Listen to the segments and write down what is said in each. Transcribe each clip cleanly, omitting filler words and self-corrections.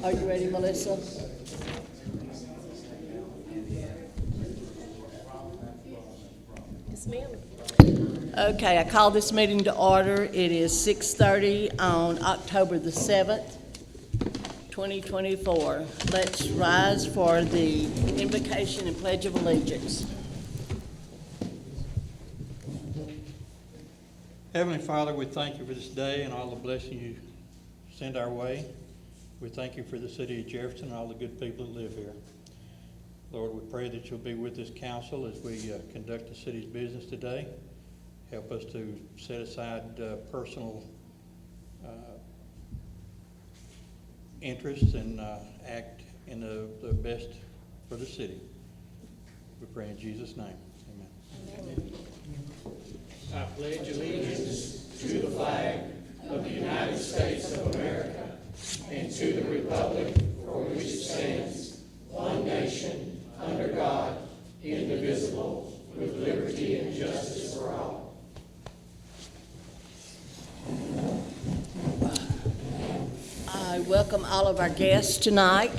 Are you ready, Melissa? Yes, ma'am. Okay, I call this meeting to order. It is 6:30 on October the 7th, 2024. Let's rise for the invocation and pledge of allegiance. Heavenly Father, we thank you for this day and all the blessings you send our way. We thank you for the city of Jefferson and all the good people that live here. Lord, we pray that you'll be with this council as we conduct the city's business today. Help us to set aside personal interests and act in the best for the city. We pray in Jesus' name. Amen. I pledge allegiance to the flag of the United States of America and to the republic for which it stands, one nation, under God, indivisible, with liberty and justice for all. I welcome all of our guests tonight.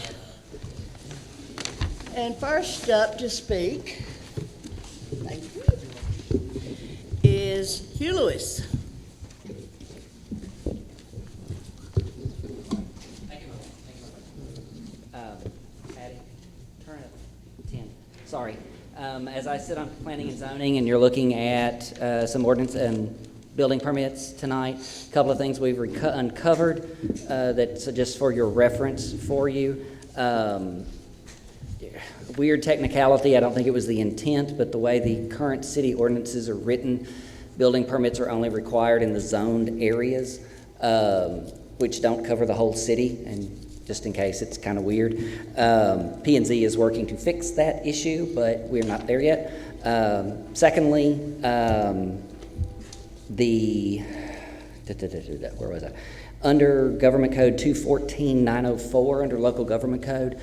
And first up to speak, thank you, is Hugh Lewis. Patty, turn it 10. Sorry. As I sit on planning and zoning and you're looking at some ordinance and building permits tonight, a couple of things we've uncovered that's just for your reference for you. Weird technicality, I don't think it was the intent, but the way the current city ordinances are written, building permits are only required in the zoned areas, which don't cover the whole city, and just in case it's kind of weird. P&Z is working to fix that issue, but we're not there yet. Secondly, where was I? Under Government Code 214-904, under Local Government Code,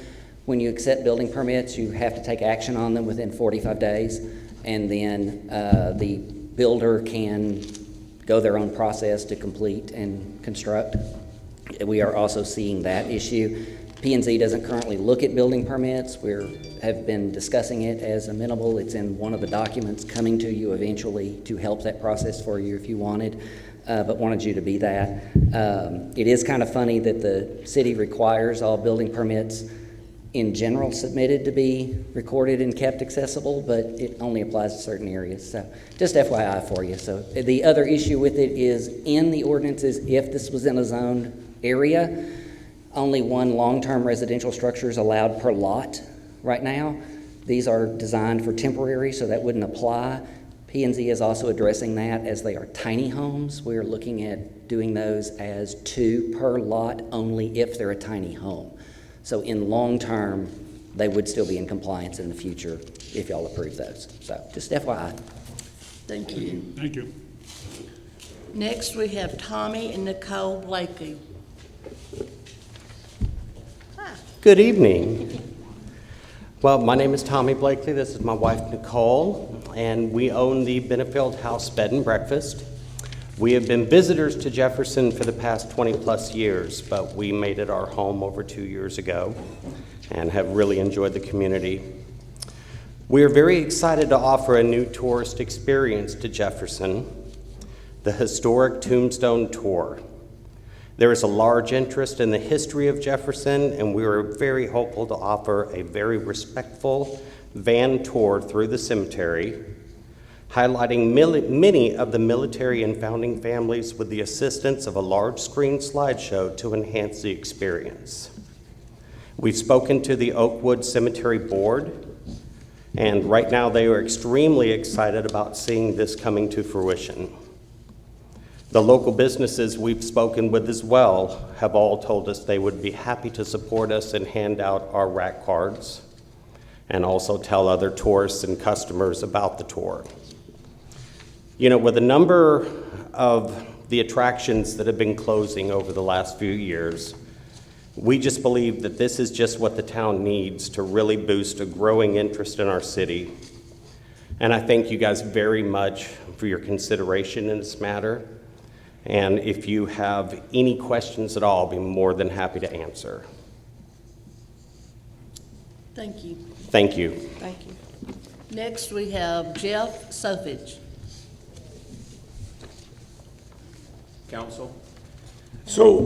when you accept building permits, you have to take action on them within 45 days, and then the builder can go their own process to complete and construct. We are also seeing that issue. P&Z doesn't currently look at building permits. We have been discussing it as amenable. It's in one of the documents coming to you eventually to help that process for you if you wanted, but wanted you to be that. It is kind of funny that the city requires all building permits in general submitted to be recorded and kept accessible, but it only applies to certain areas. So just FYI for you. So the other issue with it is in the ordinances, if this was in a zoned area, only one long-term residential structure is allowed per lot right now. These are designed for temporary, so that wouldn't apply. P&Z is also addressing that as they are tiny homes. We are looking at doing those as 2 per lot only if they're a tiny home. So in long term, they would still be in compliance in the future if y'all approve those. So just FYI. Thank you. Thank you. Next, we have Tommy and Nicole Blakey. Good evening. Well, my name is Tommy Blakely. This is my wife, Nicole, and we own the Benefield House Bed and Breakfast. We have been visitors to Jefferson for the past 20 plus years, but we made it our home over 2 years ago and have really enjoyed the community. We are very excited to offer a new tourist experience to Jefferson, the Historic Tombstone Tour. There is a large interest in the history of Jefferson, and we are very hopeful to offer a very respectful van tour through the cemetery, highlighting many of the military and founding families with the assistance of a large screen slideshow to enhance the experience. We've spoken to the Oakwood Cemetery Board, and right now they are extremely excited about seeing this coming to fruition. The local businesses we've spoken with as well have all told us they would be happy to support us and hand out our rack cards, and also tell other tourists and customers about the tour. You know, with a number of the attractions that have been closing over the last few years, we just believe that this is just what the town needs to really boost a growing interest in our city. And I thank you guys very much for your consideration in this matter. And if you have any questions at all, I'll be more than happy to answer. Thank you. Thank you. Thank you. Next, we have Jeff Sofich. Council. So,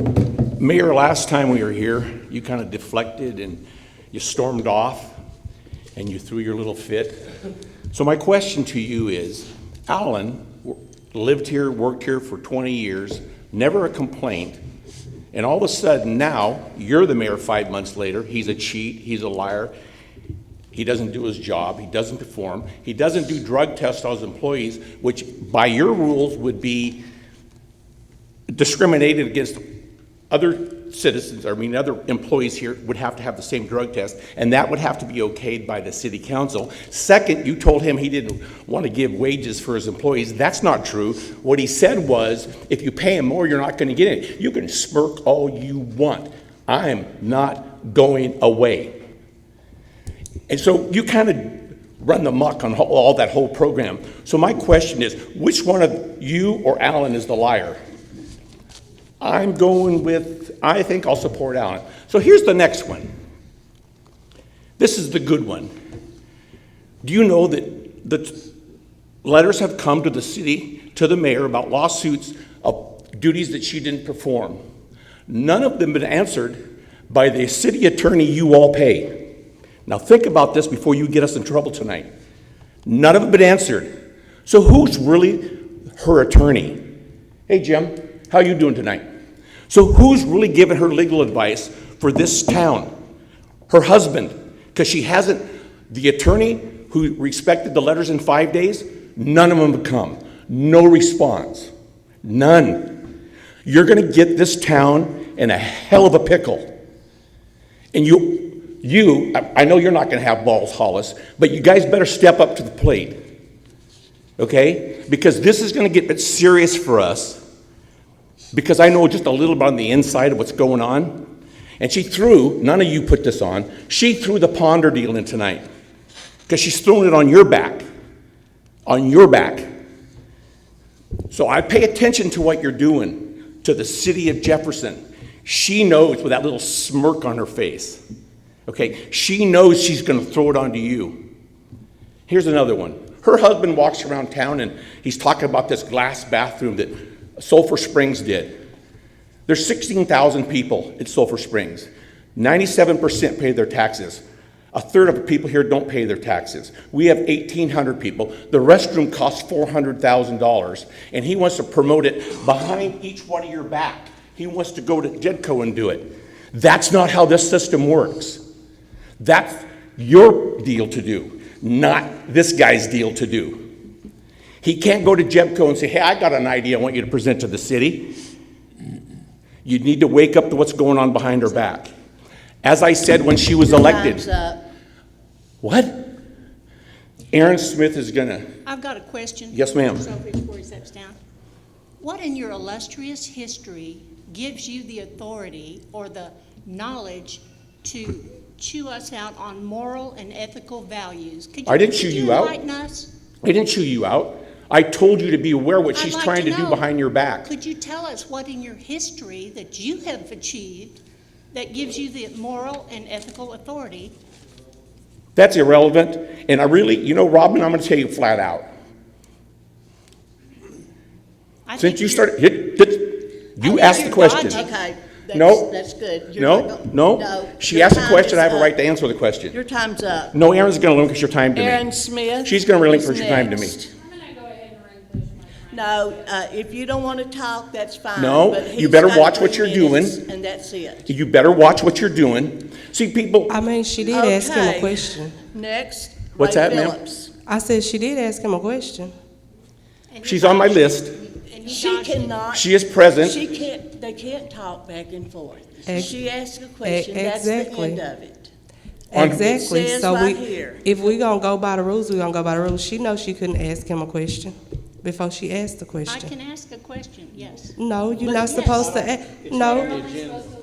Mayor, last time we were here, you kind of deflected and you stormed off and you threw your little fit. So my question to you is, Alan lived here, worked here for 20 years, never a complaint, and all of a sudden now, you're the mayor 5 months later, he's a cheat, he's a liar, he doesn't do his job, he doesn't perform, he doesn't do drug tests on his employees, which by your rules would be discriminated against other citizens, other employees here would have to have the same drug test, and that would have to be okayed by the city council. Second, you told him he didn't want to give wages for his employees. That's not true. What he said was, if you pay him more, you're not going to get it. You can smirk all you want. I'm not going away. And so you kind of run the muck on all that whole program. So my question is, which one of you or Alan is the liar? I'm going with, I think I'll support Alan. So here's the next one. This is the good one. Do you know that the letters have come to the city, to the mayor, about lawsuits of duties that she didn't perform? None of them have been answered by the city attorney you all pay. Now think about this before you get us in trouble tonight. None of them have been answered. So who's really her attorney? Hey Jim, how you doing tonight? So who's really giving her legal advice for this town? Her husband, because she hasn't, the attorney who respected the letters in 5 days, none of them have come. No response. None. You're going to get this town in a hell of a pickle. And I know you're not going to have balls, Hollis, but you guys better step up to the plate. Okay? Because this is going to get a bit serious for us. Because I know just a little bit on the inside of what's going on. And she threw, none of you put this on, she threw the Ponder deal in tonight. Because she's throwing it on your back. On your back. So I pay attention to what you're doing to the city of Jefferson. She knows with that little smirk on her face. Okay, she knows she's going to throw it onto you. Here's another one. Her husband walks around town and he's talking about this glass bathroom that Sulphur Springs did. There's 16,000 people in Sulphur Springs. 97% pay their taxes. A third of the people here don't pay their taxes. We have 1,800 people. The restroom costs $400,000, and he wants to promote it behind each one of your back. He wants to go to Jedco and do it. That's not how this system works. That's your deal to do, not this guy's deal to do. He can't go to Jebco and say, hey, I got an idea I want you to present to the city. You need to wake up to what's going on behind her back. As I said when she was elected. Time's up. What? Aaron Smith is going to. I've got a question. Yes, ma'am. Before he steps down. What in your illustrious history gives you the authority or the knowledge to chew us out on moral and ethical values? I didn't chew you out. Enlighten us? I didn't chew you out. I told you to be aware what she's I'd like trying to do know, behind your back. Could you tell us what in your history that you have achieved that gives you the moral and ethical authority? That's irrelevant. And I really, Robin, I'm going to tell you flat out. Since you started, you asked the question. Okay. No. That's good. No. She Your asked a time question, is I have a up. right to answer the question. Your time's up. No, Aaron's going to relinquish your time to me. Aaron Smith. She's going to relinquish is your time to me. next. I'm gonna go ahead and relinquish my time. No, if you don't want to talk, that's fine. No, but you he's better got watch what 3 you're minutes, doing. And that's it. You better watch what you're doing. See, people, I mean, she did ask him a Okay. question. Next, What's Ray that, ma'am? Phillips. I said she did ask him a question. And he she's on my dodged it. list. And he She dodged it. cannot. She is present. They can't talk back and forth. Ex- She asks a question, that's the exactly. end of it. On- Exactly. It says So right here. if we gonna go by the rules, we gonna go by the rules. She knows she couldn't ask him a question before she asked the I question. can ask a question, yes. No, you're But not yes. supposed to. No,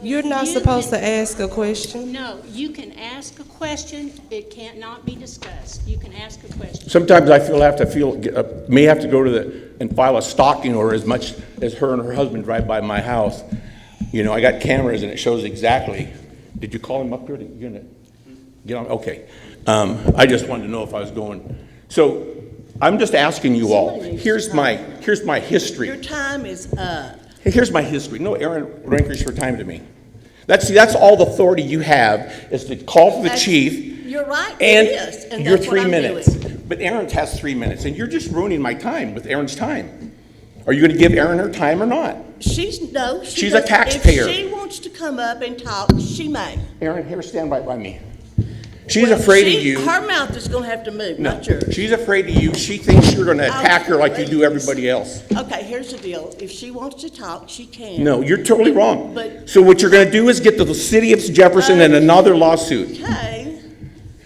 you're not You supposed can- to ask a question. No, you can ask a question, it can't not be discussed. You can ask a question. Sometimes I may have to go to and file a stalking order as much as her and her husband drive by my house. I got cameras and it shows exactly. Did you call him up here? Get on, okay. I just wanted to know if I was going. So I'm just asking you all, Somebody needs here's to my Your history. time is up. Hey, here's my history. No, Aaron relinquished her time to me. That's all the authority you have is to call for the chief. You're right, And it is, and your that's what 3 I'm minutes. doing. But Aaron has 3 minutes, and you're just ruining my time with Aaron's time. Are you going to give Aaron her time or not? She's a She's a taxpayer. If she wants to come up and talk, she may. Aaron, here, stand right by me. She's afraid of you. Her mouth is gonna have to move, No, not yours. she's afraid of you. She thinks you're going to attack her like you do everybody else. Okay, here's the deal. If she wants to talk, she can. No, you're totally wrong. But- So what you're going to do is get to the city of Jefferson and another lawsuit. Okay.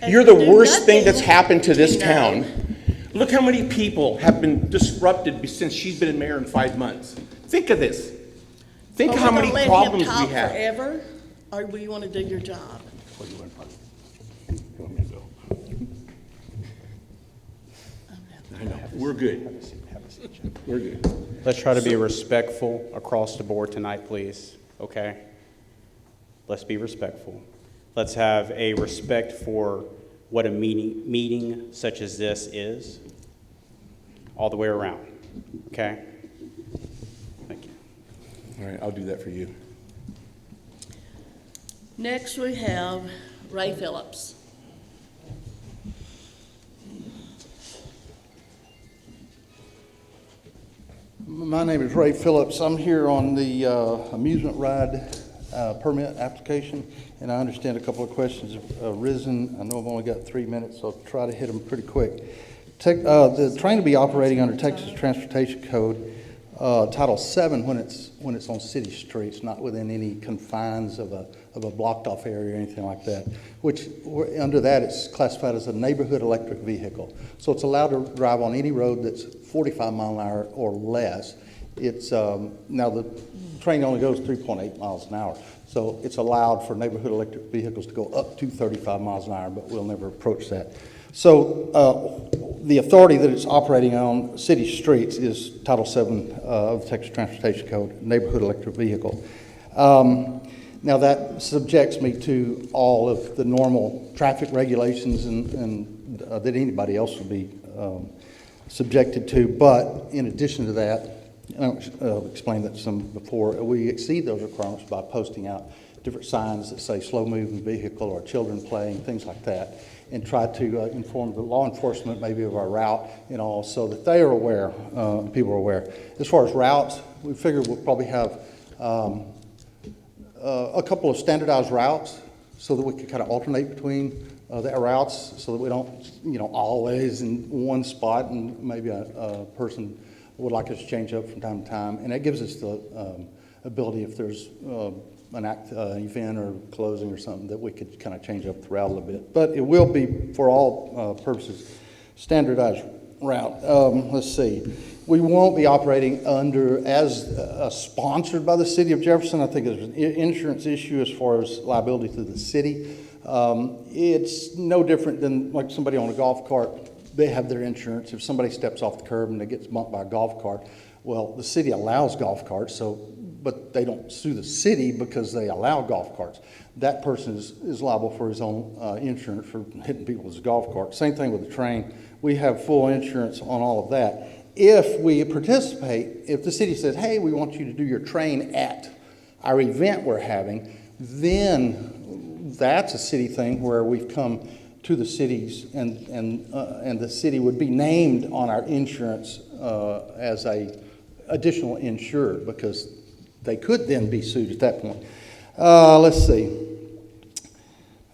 And You're the do worst thing that's nothing, happened to this you know. town. Look how many people have been disrupted since she's been mayor in 5 months. Think of this. Think Are we how many gonna let him problems talk we have. forever, or do you wanna do your job? I know, we're good. We're good. Let's try to be respectful across the board tonight, please, okay? Let's be respectful. Let's have a respect for what a meeting such as this is, all the way around, okay? Thank you. All right, I'll do that for you. Next, we have Ray Phillips. My name is Ray Phillips. I'm here on the amusement ride permit application, and I understand a couple of questions have arisen. I know I've only got 3 minutes, so I'll try to hit them pretty quick. The train will be operating under Texas Transportation Code, Title VII when it's on city streets, not within any confines of a blocked off area or anything like that, which under that it's classified as a neighborhood electric vehicle. So it's allowed to drive on any road that's 45 mile an hour or less. It's now the train only goes 3.8 miles an hour, so it's allowed for neighborhood electric vehicles to go up to 35 miles an hour, but we'll never approach that. So the authority that it's operating on city streets is Title VII of the Texas Transportation Code, neighborhood electric vehicle. Now that subjects me to all of the normal traffic regulations and that anybody else would be subjected to, but in addition to that, I've explained that some before, we exceed those requirements by posting out different signs that say slow moving vehicle or children playing, things like that, and try to inform the law enforcement maybe of our route and all, so that they are aware, people are aware. As far as routes, we figure we'll probably have a couple of standardized routes so that we can kind of alternate between the routes so that we don't, always in one spot, and maybe a person would like us to change up from time to time. And that gives us the ability, if there's an event or closing or something, that we could kind of change up the route a little bit. But it will be, for all purposes, standardized route. Let's see. We won't be operating as sponsored by the city of Jefferson. I think there's an insurance issue as far as liability to the city. It's no different than like somebody on a golf cart. They have their insurance. If somebody steps off the curb and they gets bumped by a golf cart, well, the city allows golf carts, but they don't sue the city because they allow golf carts. That person is liable for his own insurance for hitting people with his golf cart. Same thing with the train. We have full insurance on all of that. If we participate, if the city says, hey, we want you to do your train at our event we're having, then that's a city thing where we've come to the cities and the city would be named on our insurance as a additional insurer, because they could then be sued at that point. Let's see.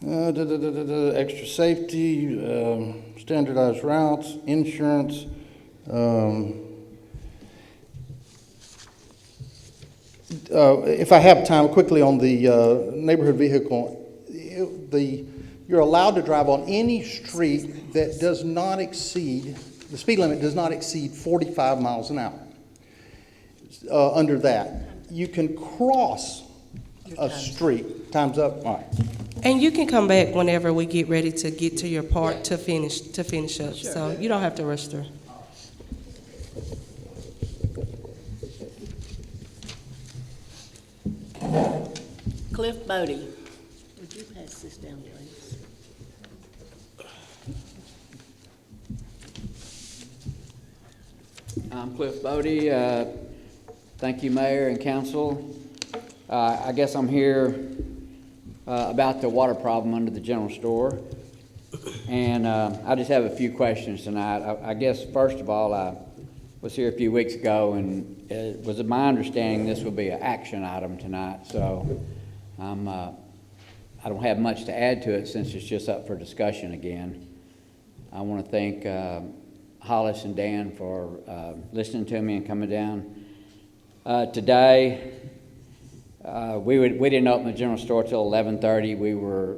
Extra safety, standardized routes, insurance. If I have time, quickly on the neighborhood vehicle, you're allowed to drive on any street that does not exceed, the speed limit does not exceed 45 miles an hour. Under that, you can cross a street. Time's up. All right. And you can come back whenever we get ready to get to your part to finish up. Sure. So you don't have to rush through. Cliff Bodie. Would you pass this down, please? I'm Cliff Bodie. Thank you, Mayor and Council. I guess I'm here about the water problem under the general store. And I just have a few questions tonight. I guess, first of all, I was here a few weeks ago, and it was my understanding this would be an action item tonight. So I don't have much to add to it since it's just up for discussion again. I want to thank Hollis and Dan for listening to me and coming down. Today, we didn't open the general store till 11:30. We were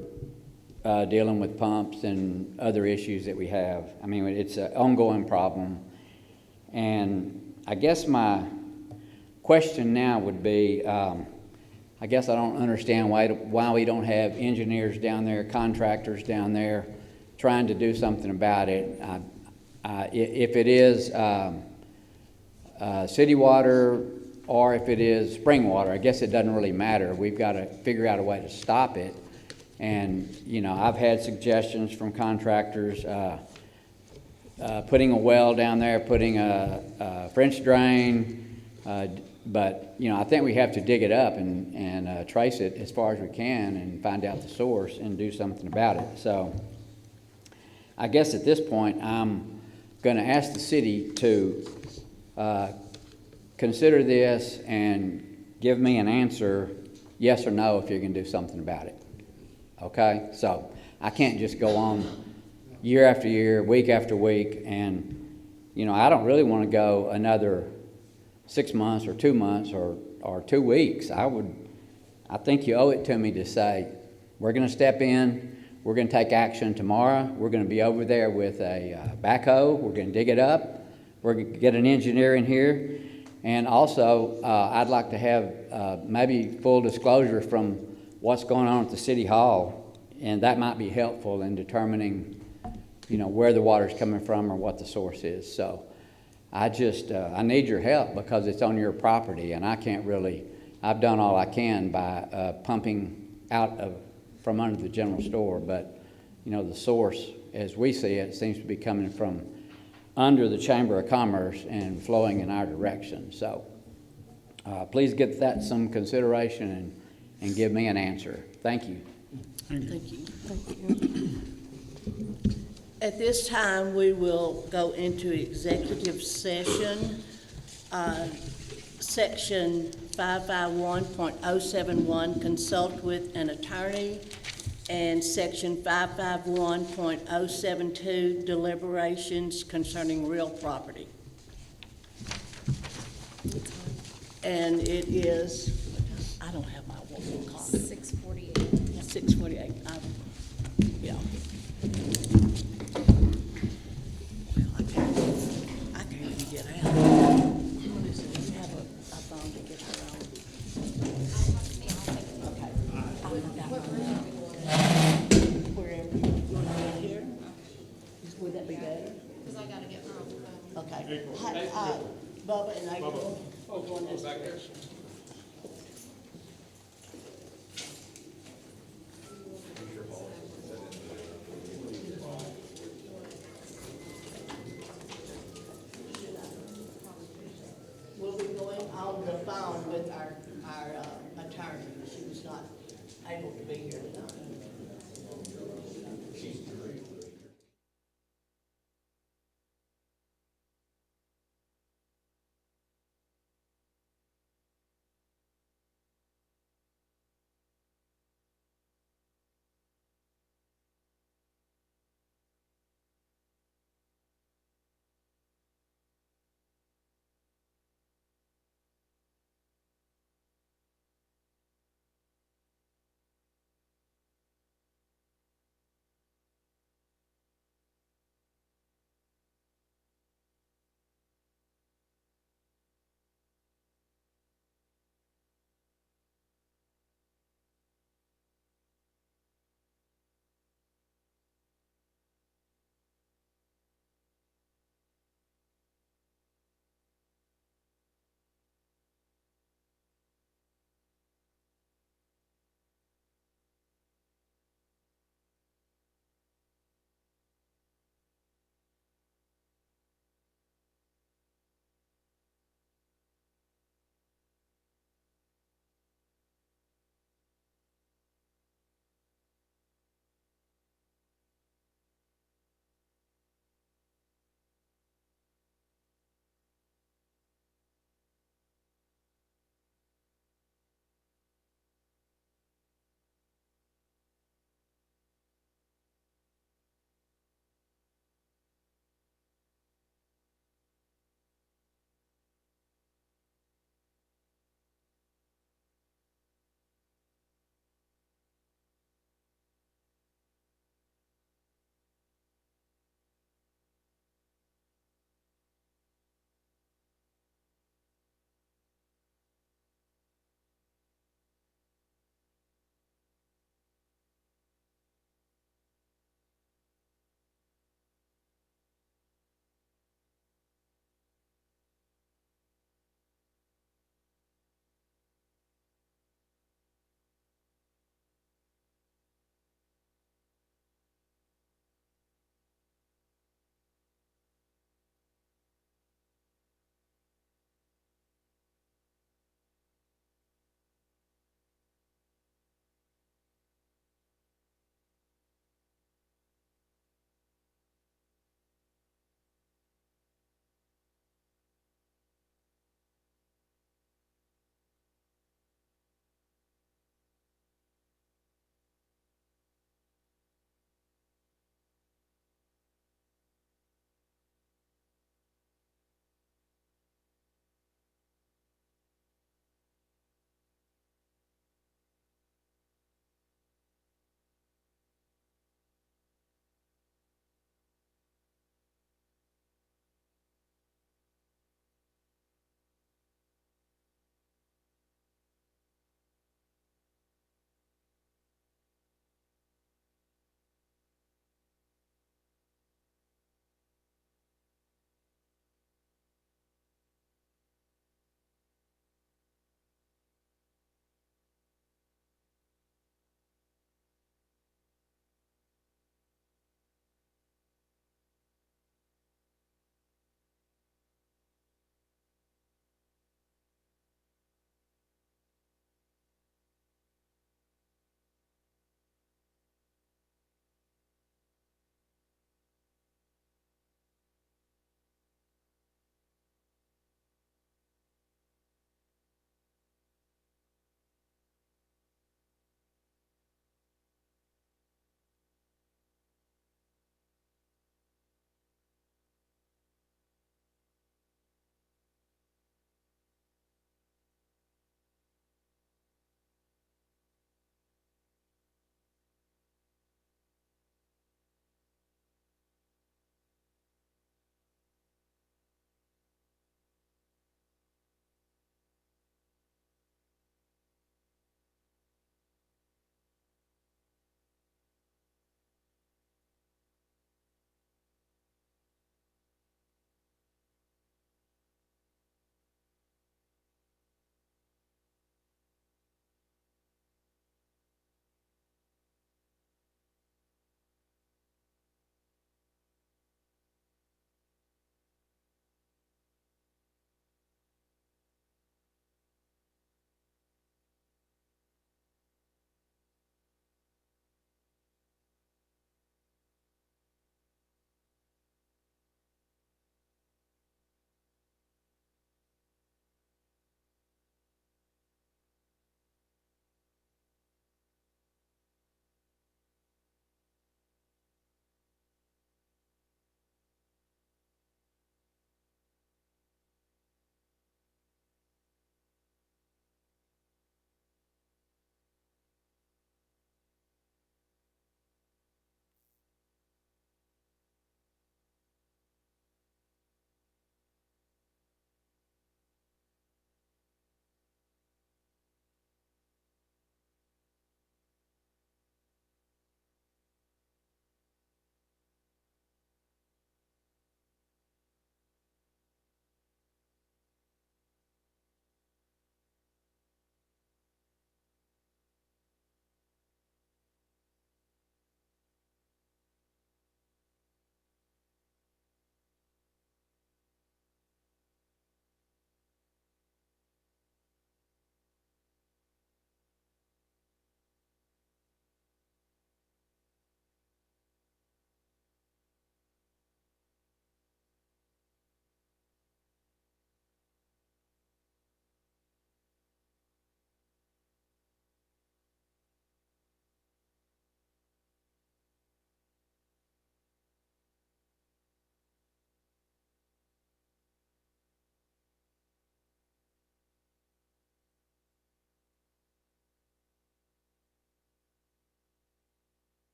dealing with pumps and other issues that we have. I mean, it's an ongoing problem. And I guess my question now would be, I guess I don't understand why we don't have engineers down there, contractors down there, trying to do something about it. If it is city water or if it is spring water, I guess it doesn't really matter. We've got to figure out a way to stop it. And, you know, I've had suggestions from contractors, putting a well down there, putting a French drain, but, you know, I think we have to dig it up and trace it as far as we can and find out the source and do something about it. So I guess at this point, I'm going to ask the city to consider this and give me an answer, yes or no, if you're going to do something about it. Okay? So I can't just go on year after year, week after week, and, you know, I don't really want to go another 6 months or 2 months or 2 weeks. I think you owe it to me to say, we're going to step in, we're going to take action tomorrow, we're going to be over there with a backhoe, we're going to dig it up, we're going to get an engineer in here, and also I'd like to have maybe full disclosure from what's going on at the City Hall, and that might be helpful in determining, you know, where the water's coming from or what the source is. So I need your help because it's on your property, and I can't really, I've done all I can by pumping out from under the general store, but, you know, the source, as we see it, seems to be coming from under the Chamber of Commerce and flowing in our direction. So please give that some consideration and give me an answer. Thank you. Thank you. At this time, we will go into executive session. Section 551.071, consult with an attorney, and Section 551.072, deliberations concerning real property. And it is, I don't have my roll call. 6:48. 6:48. Yeah. Well, I can't even get out. What is it? Do you have a phone to get her on? Okay. I forgot my phone. Wherever you want to be here? Would that be better? Because I gotta get my own phone. Okay. Bubba and April are going this direction. We'll be going on the phone with our attorney. She was not able to be here tonight.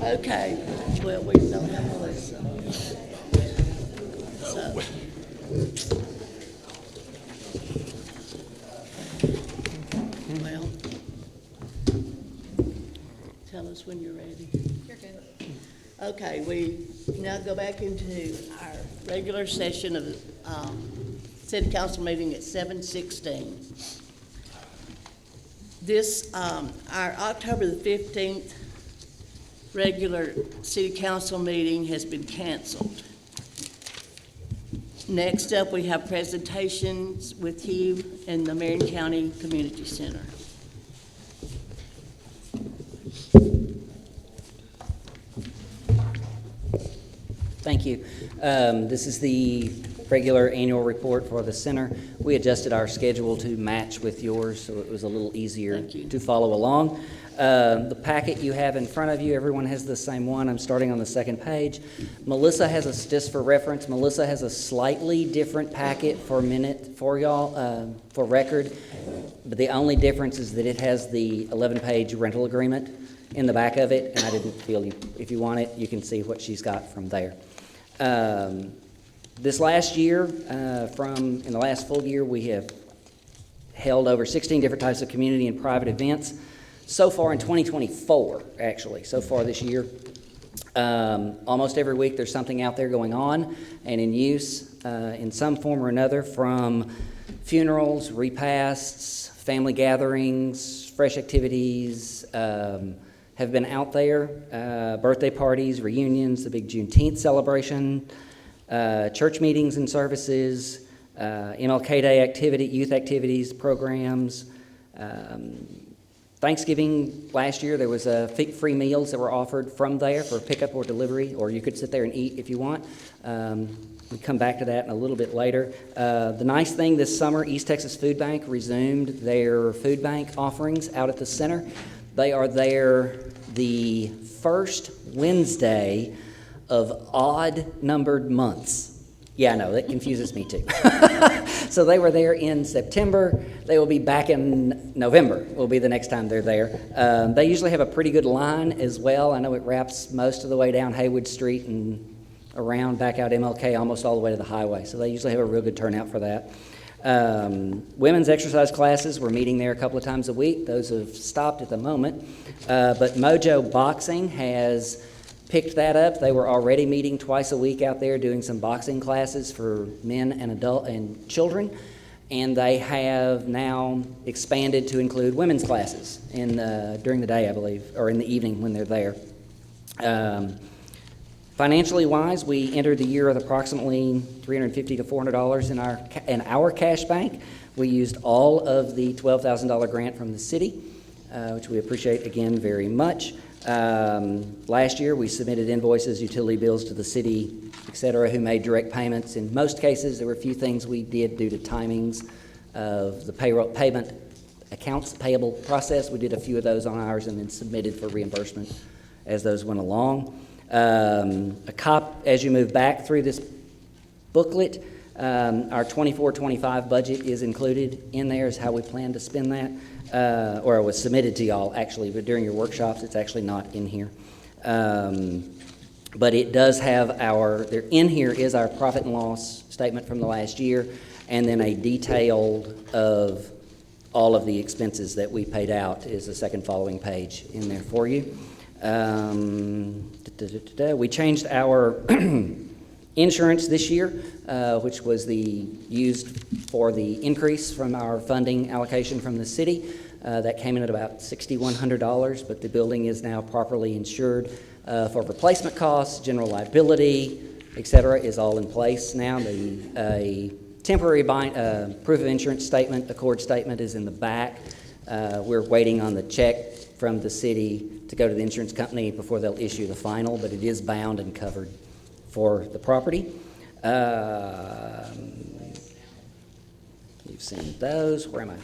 Okay, well, we don't have Melissa. So. Well, tell us when you're ready. You're good. Okay, we now go back into our regular session of city council meeting at 7:16. This, our October the 15th regular city council meeting has been canceled. Next up, we have presentations with you in the Marion County Community Center. Thank you. This is the regular annual report for the center. We adjusted our schedule to match with yours, so it was a little easier to follow along. The packet you have in front of you, everyone has the same one. I'm starting on the second page. Melissa has a, just for reference, Melissa has a slightly different packet for y'all, for record. But the only difference is that it has the 11-page rental agreement in the back of it, and I didn't feel if you want it, you can see what she's got from there. This last year, in the last full year, we have held over 16 different types of community and private events. So far in 2024, actually, so far this year, almost every week there's something out there going on and in use in some form or another, from funerals, repasts, family gatherings, fresh activities, have been out there, birthday parties, reunions, the big Juneteenth celebration, church meetings and services, MLK Day youth activities, programs. Thanksgiving last year, there was free meals that were offered from there for pickup or delivery, or you could sit there and eat if you want. We'll come back to that in a little bit later. The nice thing this summer, East Texas Food Bank resumed their food bank offerings out at the center. They are there the first Wednesday of odd-numbered months. Yeah, I know, that confuses me too. So they were there in September. They will be back in November, will be the next time they're there. They usually have a pretty good line as well. I know it wraps most of the way down Haywood Street and around back out MLK, almost all the way to the highway. So they usually have a real good turnout for that. Women's exercise classes, we're meeting there a couple of times a week. Those have stopped at the moment. But Mojo Boxing has picked that up. They were already meeting twice a week out there doing some boxing classes for men and adult and children, and they have now expanded to include women's classes during the day, I believe, or in the evening when they're there. Financially wise, we entered the year with approximately $350 to $400 in our cash bank. We used all of the $12,000 grant from the city, which we appreciate again very much. Last year, we submitted invoices, utility bills to the city, et cetera, who made direct payments. In most cases, there were a few things we did due to timings of the payment accounts payable process. We did a few of those on ours and then submitted for reimbursement as those went along. As you move back through this booklet, our 24-25 budget is included in there, is how we plan to spend that. Or it was submitted to y'all, actually, but during your workshops, it's actually not in here. But it does have in here is our profit and loss statement from the last year, and then a detailed of all of the expenses that we paid out is the second following page in there for you. We changed our insurance this year, which was used for the increase from our funding allocation from the city. That came in at about $6,100, but the building is now properly insured for replacement costs, general liability, et cetera, is all in place now. A temporary proof of insurance statement, accord statement, is in the back. We're waiting on the check from the city to go to the insurance company before they'll issue the final, but it is bound and covered for the property. You've seen those. Where am I?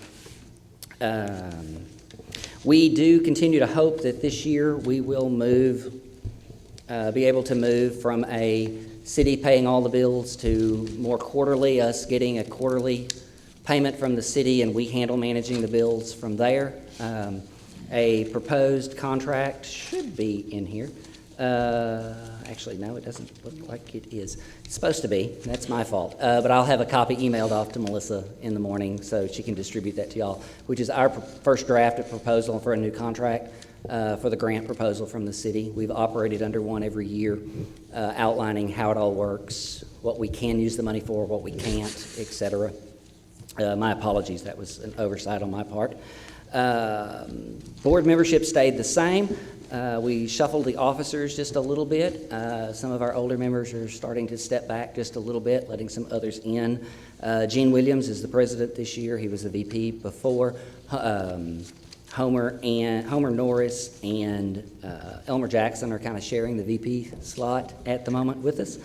We do continue to hope that this year we will be able to move from a city paying all the bills to more quarterly, us getting a quarterly payment from the city and we handle managing the bills from there. A proposed contract should be in here Actually, no, it doesn't look like it is. It's supposed to be. That's my fault. But I'll have a copy emailed off to Melissa in the morning so she can distribute that to y'all, which is our first draft of proposal for a new contract for the grant proposal from the city. We've operated under one every year, outlining how it all works, what we can use the money for, what we can't, et cetera. My apologies, that was an oversight on my part. Board membership stayed the same. We shuffled the officers just a little bit. Some of our older members are starting to step back just a little bit, letting some others in. Gene Williams is the president this year. He was the VP before. Homer Norris and Elmer Jackson are kind of sharing the VP slot at the moment with us.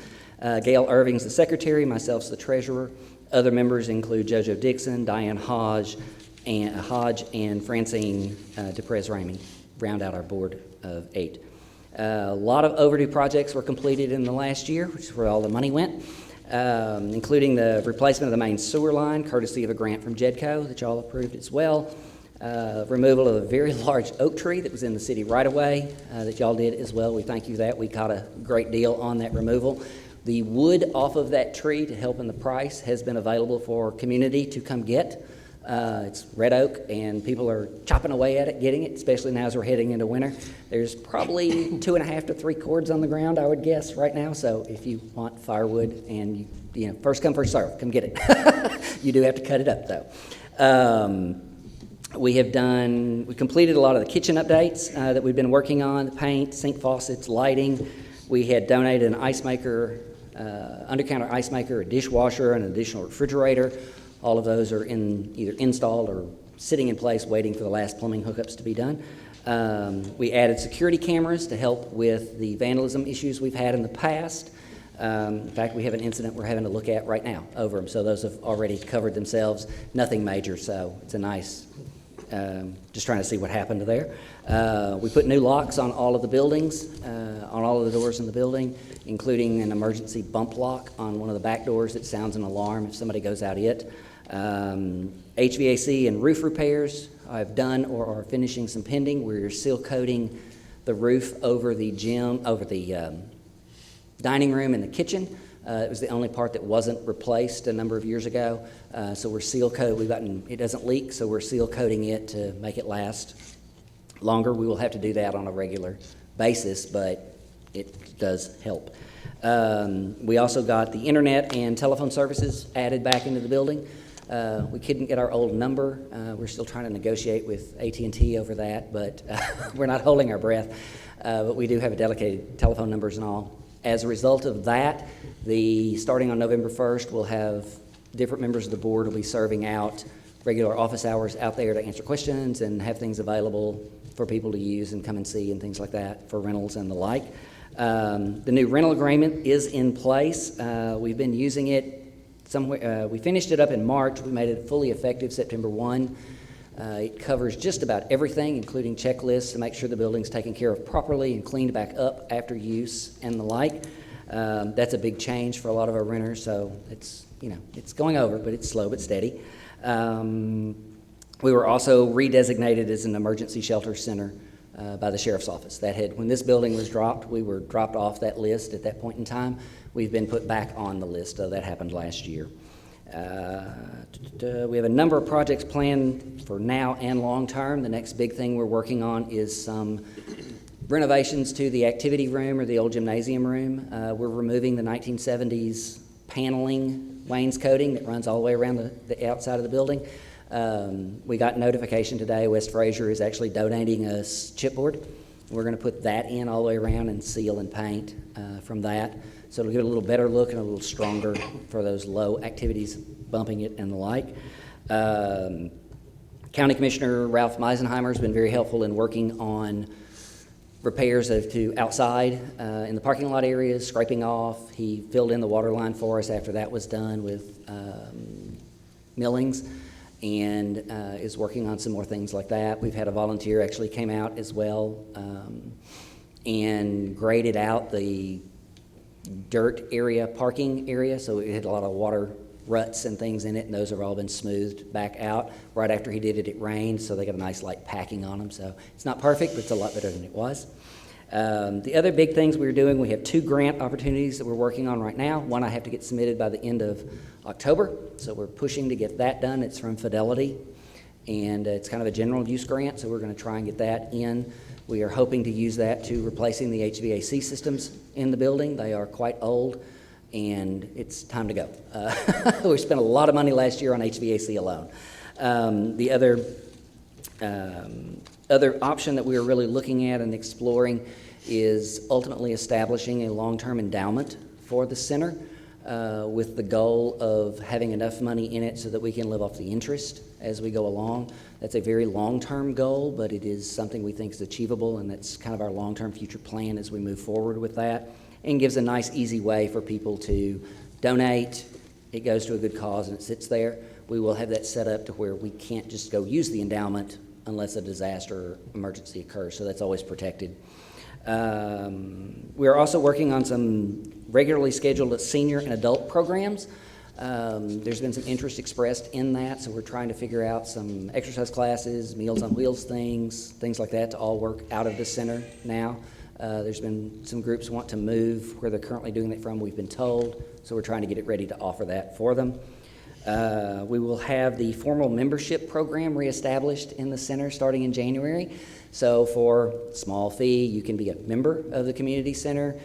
Gail Irving's the secretary, myself's the treasurer. Other members include JoJo Dixon, Diane Hodge, and Francine DePrez-Ramey round out our board of 8. A lot of overdue projects were completed in the last year, which is where all the money went, including the replacement of the main sewer line, courtesy of a grant from JEDCO that y'all approved as well. Removal of a very large oak tree that was in the city right-of-way that y'all did as well. We thank you for that. We caught a great deal on that removal. The wood off of that tree to help in the price has been available for community to come get. It's red oak, and people are chopping away at it, getting it, especially now as we're heading into winter. There's probably 2.5 to 3 cords on the ground, I would guess, right now. So if you want firewood, and you know, first come, first serve, come get it. You do have to cut it up, though. We completed a lot of the kitchen updates that we've been working on, the paint, sink faucets, lighting. We had donated an ice maker, under-counter ice maker, a dishwasher, and an additional refrigerator. All of those are either installed or sitting in place waiting for the last plumbing hookups to be done. We added security cameras to help with the vandalism issues we've had in the past. In fact, we have an incident we're having to look at right now over them, so those have already covered themselves. Nothing major, so it's a nice, just trying to see what happened there. We put new locks on all of the buildings, on all of the doors in the building, including an emergency bump lock on one of the back doors that sounds an alarm if somebody goes out it. HVAC and roof repairs I've done or are finishing some pending. We're seal coating the roof over the gym, over the dining room and the kitchen. It was the only part that wasn't replaced a number of years ago. So we're seal coating. It doesn't leak, so we're seal coating it to make it last longer. We will have to do that on a regular basis, but it does help. We also got the internet and telephone services added back into the building. We couldn't get our old number. We're still trying to negotiate with AT&T over that, but we're not holding our breath. But we do have a dedicated telephone numbers and all. As a result of that, starting on November 1st, we'll have different members of the board will be serving out regular office hours out there to answer questions and have things available for people to use and come and see and things like that for rentals and the like. The new rental agreement is in place. We've been using it somewhere. We finished it up in March. We made it fully effective September 1. It covers just about everything, including checklists to make sure the building's taken care of properly and cleaned back up after use and the like. That's a big change for a lot of our renters, so it's going over, but it's slow but steady. We were also redesignated as an emergency shelter center by the sheriff's office. When this building was dropped, we were dropped off that list at that point in time. We've been put back on the list, so that happened last year. We have a number of projects planned for now and long term. The next big thing we're working on is some renovations to the activity room or the old gymnasium room. We're removing the 1970s paneling wainscoting that runs all the way around the outside of the building. We got notification today West Fraser is actually donating us chipboard. We're going to put that in all the way around and seal and paint from that. So it'll give it a little better look and a little stronger for those low activities, bumping it and the like. County Commissioner Ralph Meisenheimer has been very helpful in working on repairs to outside in the parking lot areas, scraping off. He filled in the water line for us after that was done with millings, and is working on some more things like that. We've had a volunteer actually came out as well and graded out the dirt area, parking area, so it had a lot of water ruts and things in it, and those have all been smoothed back out. Right after he did it, it rained, so they got a nice light packing on them. So it's not perfect, but it's a lot better than it was. The other big things we're doing, we have 2 grant opportunities that we're working on right now. One I have to get submitted by the end of October, so we're pushing to get that done. It's from Fidelity, and it's kind of a general use grant, so we're going to try and get that in. We are hoping to use that to replacing the HVAC systems in the building. They are quite old, and it's time to go. We spent a lot of money last year on HVAC alone. The other option that we are really looking at and exploring is ultimately establishing a long-term endowment for the center with the goal of having enough money in it so that we can live off the interest as we go along. That's a very long-term goal, but it is something we think is achievable, and that's kind of our long-term future plan as we move forward with that, and gives a nice, easy way for people to donate. It goes to a good cause, and it sits there. We will have that set up to where we can't just go use the endowment unless a disaster or emergency occurs, so that's always protected. We are also working on some regularly scheduled senior and adult programs. There's been some interest expressed in that, so we're trying to figure out some exercise classes, Meals on Wheels things like that to all work out of the center now. There's been some groups want to move where they're currently doing that from, we've been told, so we're trying to get it ready to offer that for them. We will have the formal membership program reestablished in the center starting in January. So for a small fee, you can be a member of the community center.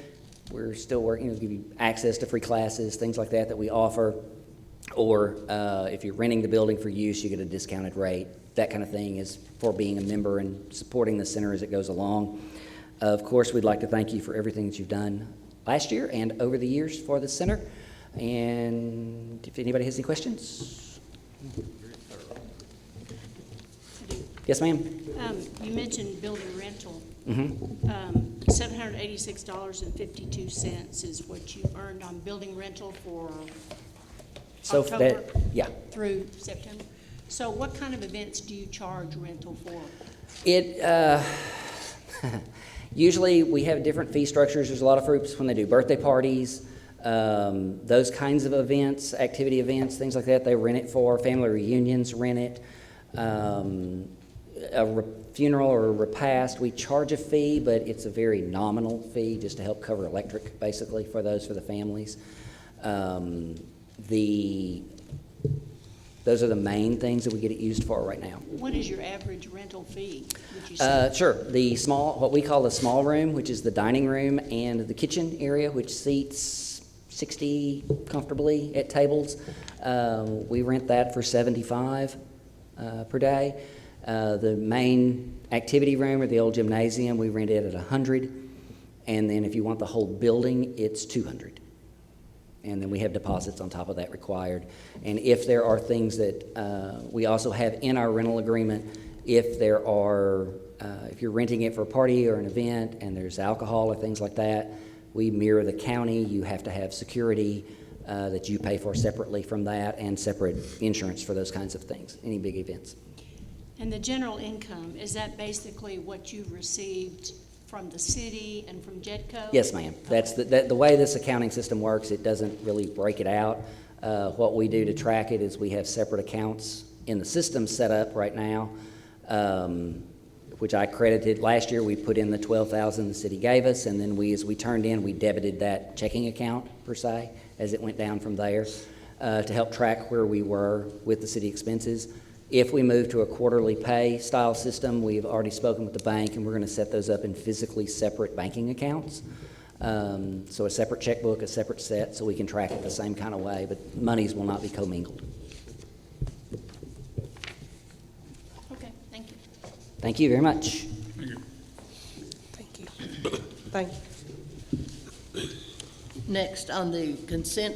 We're still working to give you access to free classes, things like that we offer. Or if you're renting the building for use, you get a discounted rate. That kind of thing is for being a member and supporting the center as it goes along. Of course, we'd like to thank you for everything that you've done last year and over the years for the center. And if anybody has any questions? Yes, ma'am? You mentioned building rental. Mm-hmm. $786.52 is what you earned on building rental for So October yeah. through September. So what kind of events do you charge rental for? Usually we have different fee structures. There's a lot of groups when they do birthday parties, those kinds of events, activity events, things like that, they rent it for. Family reunions rent it. Funeral or a repast, we charge a fee, but it's a very nominal fee just to help cover electric, basically, for the families. Those are the main things that we get it used for right now. What is your average rental fee, would you say? Sure. What we call the small room, which is the dining room and the kitchen area, which seats 60 comfortably at tables. We rent that for $75 per day. The main activity room or the old gymnasium, we rent it at $100. And then if you want the whole building, it's $200. And then we have deposits on top of that required. And if there are things that we also have in our rental agreement, if you're renting it for a party or an event and there's alcohol or things like that, we mirror the county. You have to have security that you pay for separately from that and separate insurance for those kinds of things, any big events. And the general income, is that basically what you've received from the city and from JEDCO? Yes, ma'am. That's the way this accounting system works. It doesn't really break it out. What we do to track it is we have separate accounts in the system set up right now, which I credited last year. We put in the $12,000 the city gave us, and then as we turned in, we debited that checking account per se as it went down from there to help track where we were with the city expenses. If we move to a quarterly pay style system, we've already spoken with the bank, and we're going to set those up in physically separate banking accounts. So a separate checkbook, a separate set, so we can track it the same kind of way, but monies will not be commingled. Okay, thank you. Thank you very much. Thank you. Thank you. Next on the consent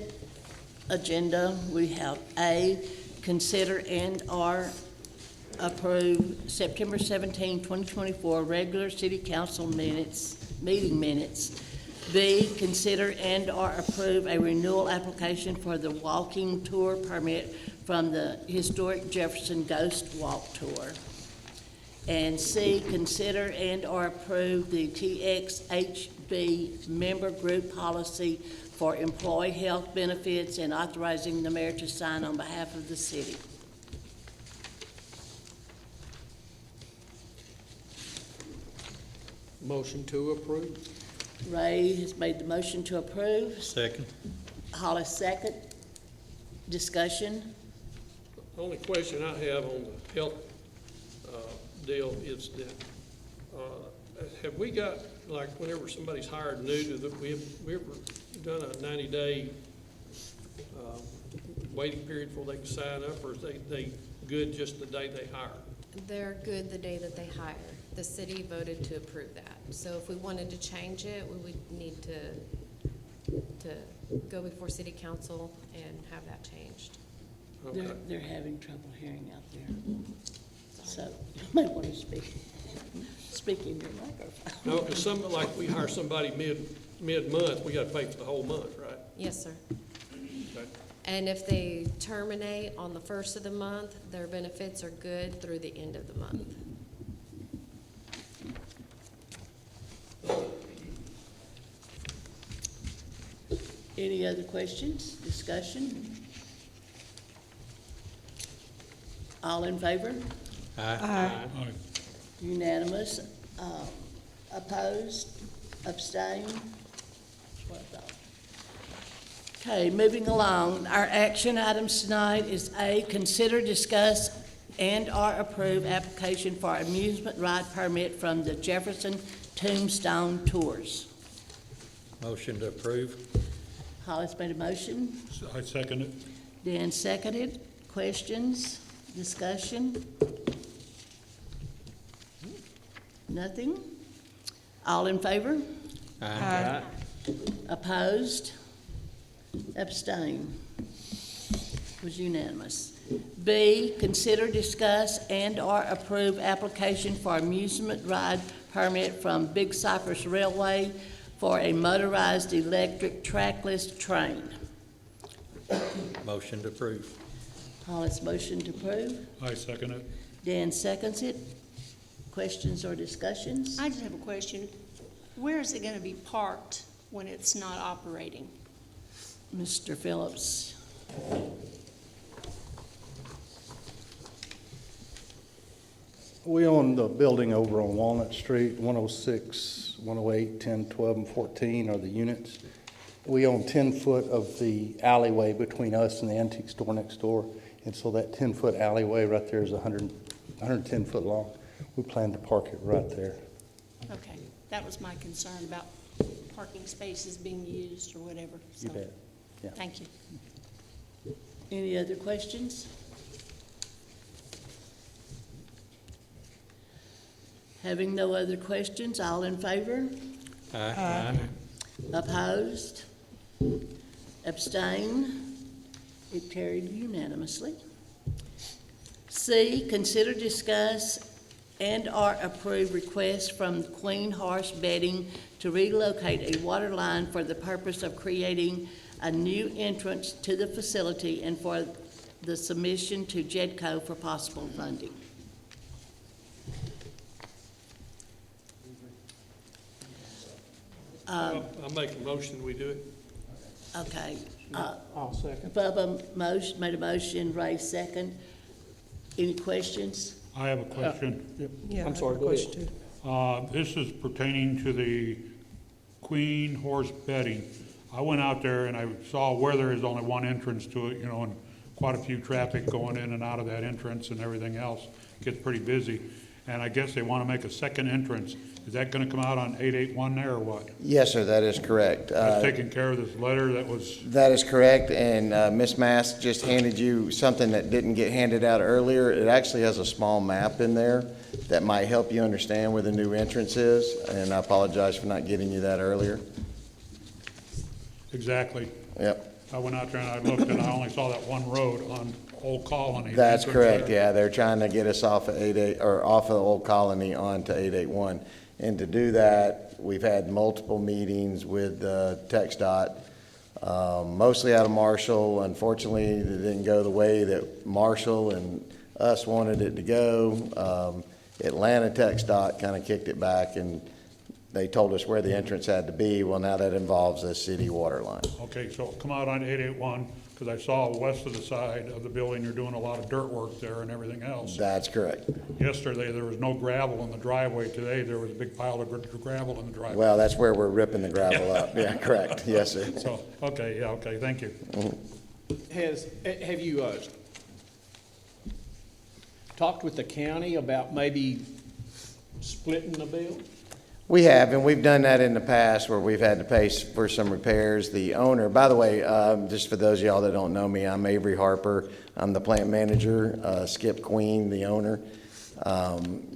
agenda, we have A, consider and/or approve September 17, 2024 regular city council meeting minutes. B, consider and/or approve a renewal application for the walking tour permit from the historic Jefferson Ghost Walk Tour. And C, consider and/or approve the TXHB member group policy for employee health benefits and authorizing the mayor to sign on behalf of the city. Motion to approve. Ray has made the motion to approve. Second. Hollis second. Discussion. The only question I have on the health deal is that, have we got, like, whenever somebody's hired new, we ever done a 90-day waiting period before they can sign up, or is they good just the day they hire? They're good the day that they hire. The city voted to approve that. So if we wanted to change it, we would need to go before city council and have that changed. Okay. They're having trouble hearing out there. So you might want to speak in your microphone. No, because like we hire somebody mid-month, we got to pay for the whole month, right? Yes, sir. Okay. And if they terminate on the first of the month, their benefits are good through the end of the month. Any other questions, discussion? All in favor? Aye. Unanimous. Opposed? Abstained? What about? Okay, moving along. Our action items tonight is A, consider, discuss, and/or approve application for amusement ride permit from the Jefferson Tombstone Tours. Motion to approve. Hollis made a motion. I second it. Dan seconded. Questions? Discussion? Nothing? All in favor? Aye. Opposed? Abstain? Was unanimous. B, consider, discuss, and/or approve application for amusement ride permit from Big Cypress Railway for a motorized electric trackless train. Motion to approve. Hollis motion to approve. I second it. Dan seconds it. Questions or discussions? I just have a question. Where is it going to be parked when it's not operating? Mr. Phillips. We own the building over on Walnut Street, 106, 108, 10, 12, and 14 are the units. We own 10 foot of the alleyway between us and the antique store next door. And so that 10-foot alleyway right there is 110 foot long. We plan to park it right there. Okay, that was my concern about parking spaces being used or whatever. You So, bet. Yeah. thank you. Any other questions? Having no other questions, all in favor? Aye. Opposed? Abstain? It carried unanimously. C, consider, discuss, and/or approve request from Queen Horse Bedding to relocate a water line for the purpose of creating a new entrance to the facility and for the submission to JEDCO for possible funding. I'll make a motion, we do it. Okay. I'll second. Bubba made a motion, Ray second. Any questions? I have a question. Yeah, I'm I sorry, have a go ahead. question. This is pertaining to the Queen Horse Bedding. I went out there and I saw where there is only one entrance to it, and quite a few traffic going in and out of that entrance and everything else. Gets pretty busy. And I guess they want to make a second entrance. Is that going to come out on 881 there or what? Yes, sir, that is correct. That's taking care of this letter that was, That is correct, and Ms. Mask just handed you something that didn't get handed out earlier. It actually has a small map in there that might help you understand where the new entrance is, and I apologize for not getting you that earlier. exactly. Yep, I went out there and I looked and I only saw that one road on Old Colony. that's entrance correct, there. yeah, they're trying to get us off of off of Old Colony onto 881. And to do that, we've had multiple meetings with TxDOT, mostly out of Marshall. Unfortunately, it didn't go the way that Marshall and us wanted it to go. Atlanta TxDOT kind of kicked it back, and they told us where the entrance had to be. Well, now that involves a city water line. Okay, so come out on 881, because I saw west of the side of the building, you're doing a lot of dirt work there and everything else. That's correct. Yesterday, there was no gravel in the driveway. Today, there was a big pile of gravel in the driveway. Well, that's where we're ripping the gravel up. Yeah, correct. Yes, sir. So, okay, yeah, okay, thank you. Have you talked with the county about maybe splitting the bill? We have, and we've done that in the past where we've had to pay for some repairs. The owner, by the way, just for those of y'all that don't know me, I'm Avery Harper. I'm the plant manager. Skip Queen, the owner.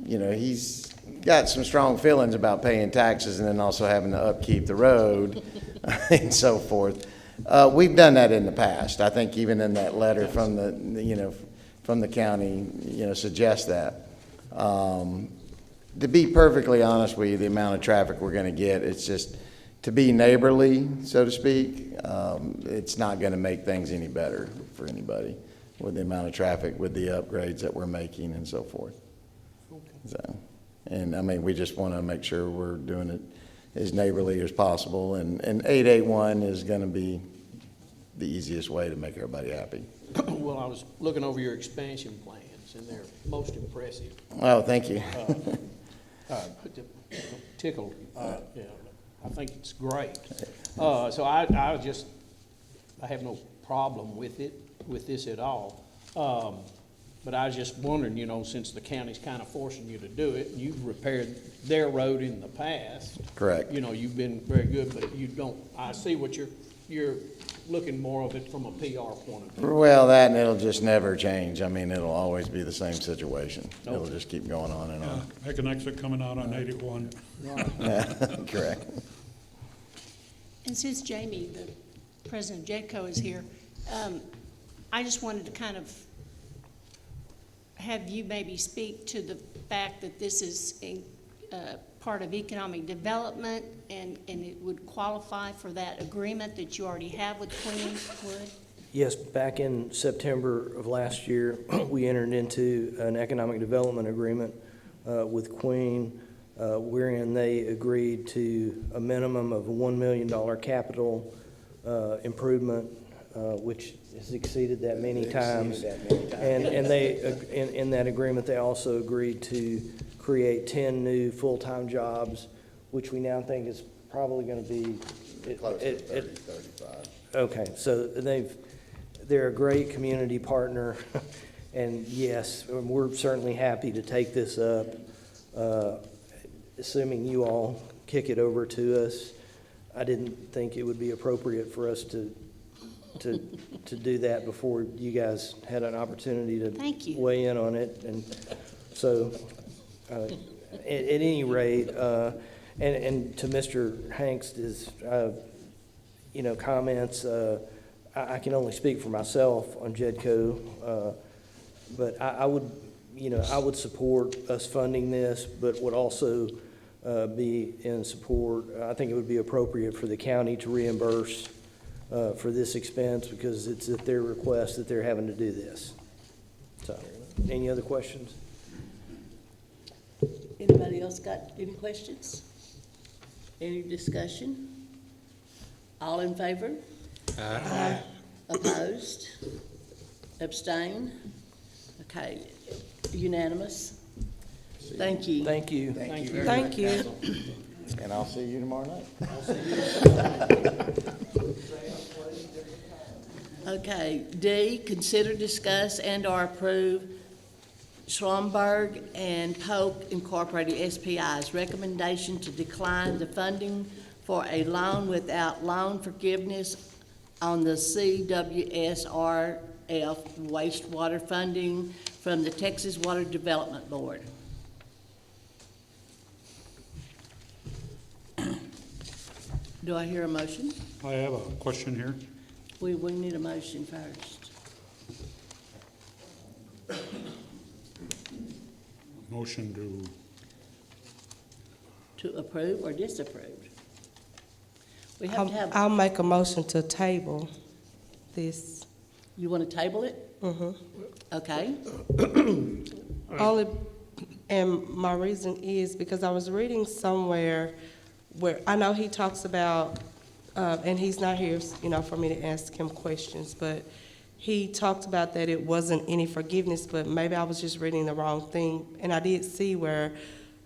You know, he's got some strong feelings about paying taxes and then also having to upkeep the road and so forth. We've done that in the past. I think even in that letter from from the county, suggests that. To be perfectly honest with you, the amount of traffic we're going to get, it's just, to be neighborly, so to speak, it's not going to make things any better for anybody with the amount of traffic, with the upgrades that we're making and so forth. Okay. So, and I mean, we just want to make sure we're doing it as neighborly as possible, and 881 is going to be the easiest way to make everybody happy. Well, I was looking over your expansion plans, and they're most impressive. Oh, thank you. Tickled. Yeah, I think it's great. So I have no problem with this at all. But I was just wondering, since the county's kind of forcing you to do it, and you've repaired their road in the past. Correct. You've been very good, but you don't, I see what you're looking more of it from a PR point of view. Well, that, and it'll just never change. I mean, it'll always be the same situation. It'll just keep going on and on. Make an exit coming out on 81. Correct. And since Jamie, the president of JEDCO, is here, I just wanted to kind of have you maybe speak to the fact that this is part of economic development, and it would qualify for that agreement that you already have with Queenwood? Yes, back in September of last year, we entered into an economic development agreement with Queen, wherein they agreed to a minimum of a $1 million capital improvement, which has exceeded that many times. And they, in that agreement, they also agreed to create 10 new full-time jobs, which we now think is probably going to be Close to 30, 35. Okay, so they're a great community partner, and yes, we're certainly happy to take this up, assuming you all kick it over to us. I didn't think it would be appropriate for us to do that before you guys had an opportunity to weigh in on it, and so at any rate, and to Mr. Hanks' comments, I can only speak for myself on JEDCO, but I would support us funding this, but would also be in support. I think it would be appropriate for the county to reimburse for this expense because it's at their request that they're having to do this. So, any other questions? Anybody else got any questions? Any discussion? All in favor? Aye. Opposed? Abstain? Okay, unanimous. Thank you. Thank you. Thank you. Thank you. And I'll see you tomorrow night. Okay, D, consider, discuss, and/or approve Schlumberg and Polk Incorporated SPI's recommendation to decline the funding for a loan without loan forgiveness on the CWSRF wastewater funding from the Texas Water Development Board. Do I hear a motion? I have a question here. We need a motion first. Motion To approve or disapprove? We have to have, I'll make a motion to table this. you want to table it? Mm-hmm. Okay. And my reason is because I was reading somewhere where, I know he talks about, and he's not here, for me to ask him questions, but he talked about that it wasn't any forgiveness, but maybe I was just reading the wrong thing. And I did see where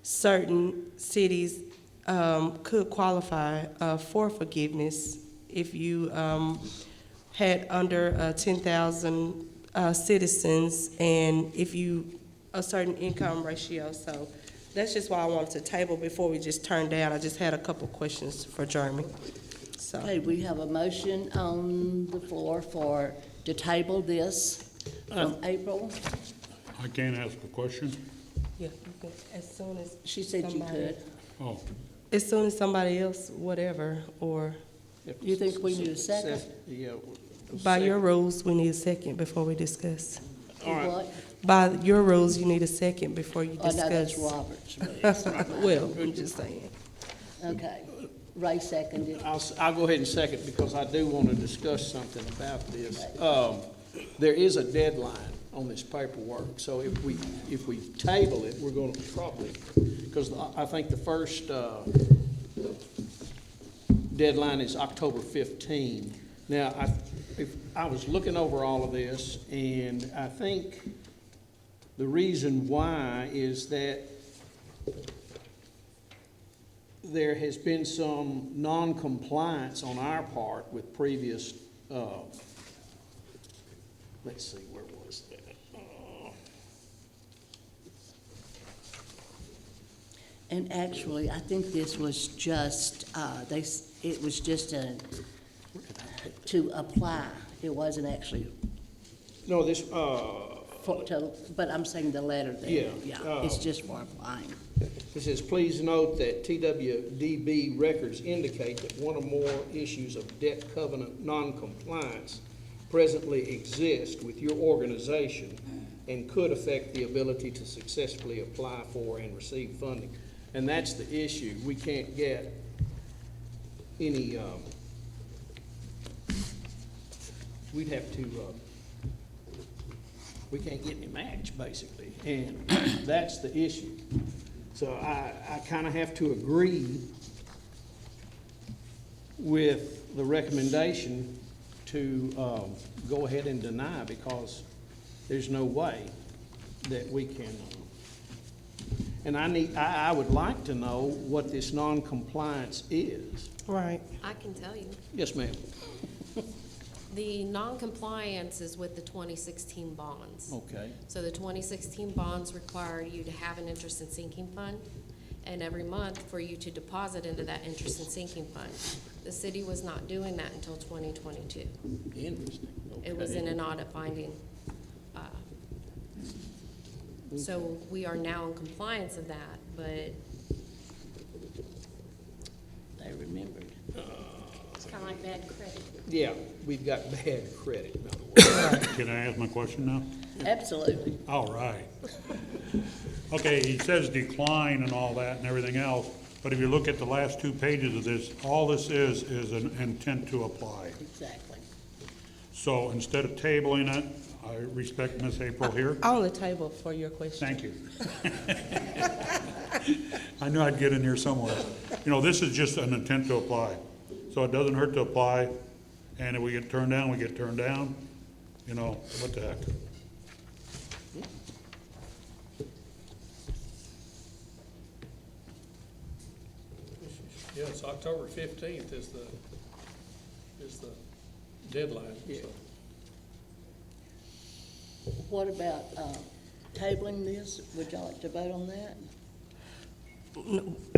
certain cities could qualify for forgiveness if you had under 10,000 citizens and if you, a certain income ratio. So that's just why I wanted to table before we just turn down. I just had a couple questions for Jeremy. So. Okay, we have a motion on the floor to table this from April. I can't ask a question? Yeah, you can, as soon as. She said you could. Oh, As soon as somebody else, whatever, or You think we need a second? Yeah. by your rules, we need a second before we discuss. Do what? By your rules, you need a second before you Oh, discuss. no, that's Robert's rules. Well, I'm just saying. Okay. Ray seconded. I'll go ahead and second because I do want to discuss something about this. There is a deadline on this paperwork, so if we table it, we're going to probably, because I think the first deadline is October 15. Now, I was looking over all of this, and I think the reason why is that there has been some non-compliance on our part with previous, let's see, where was that? And actually, I think this was just, it was just to apply. It wasn't actually, No, this, but I'm saying the letter there. Yeah, It's just for applying. it says, please note that TWDB records indicate that one or more issues of debt covenant non-compliance presently exist with your organization and could affect the ability to successfully apply for and receive funding. And that's the issue. We can't get any, we'd have to, we can't get any match, basically, and that's the issue. So I kind of have to agree with the recommendation to go ahead and deny, because there's no way that we can. And I would like to know what this non-compliance is. Right. I can tell you. Yes, ma'am. The non-compliance is with the 2016 bonds. Okay. So the 2016 bonds require you to have an interest in sinking fund, and every month for you to deposit into that interest in sinking fund. The city was not doing that until 2022. Interesting. Okay. It was in an audit finding. So we are now in compliance of that, but They remembered. it's kind of like bad credit. Yeah, we've got bad credit, in other words. can I ask my question now? Absolutely. All right. Okay, he says decline and all that and everything else, but if you look at the last 2 pages of this, all this is an intent to apply. Exactly. So instead of tabling it, I respect Miss April here. On the table for your question. Thank you. I knew I'd get in here somewhere. You know, this is just an intent to apply. So it doesn't hurt to apply, and if we get turned down, we get turned down. You know, what the heck? Yeah, it's October 15th is the deadline. Yeah. So. What about tabling this? Would y'all like to vote on that?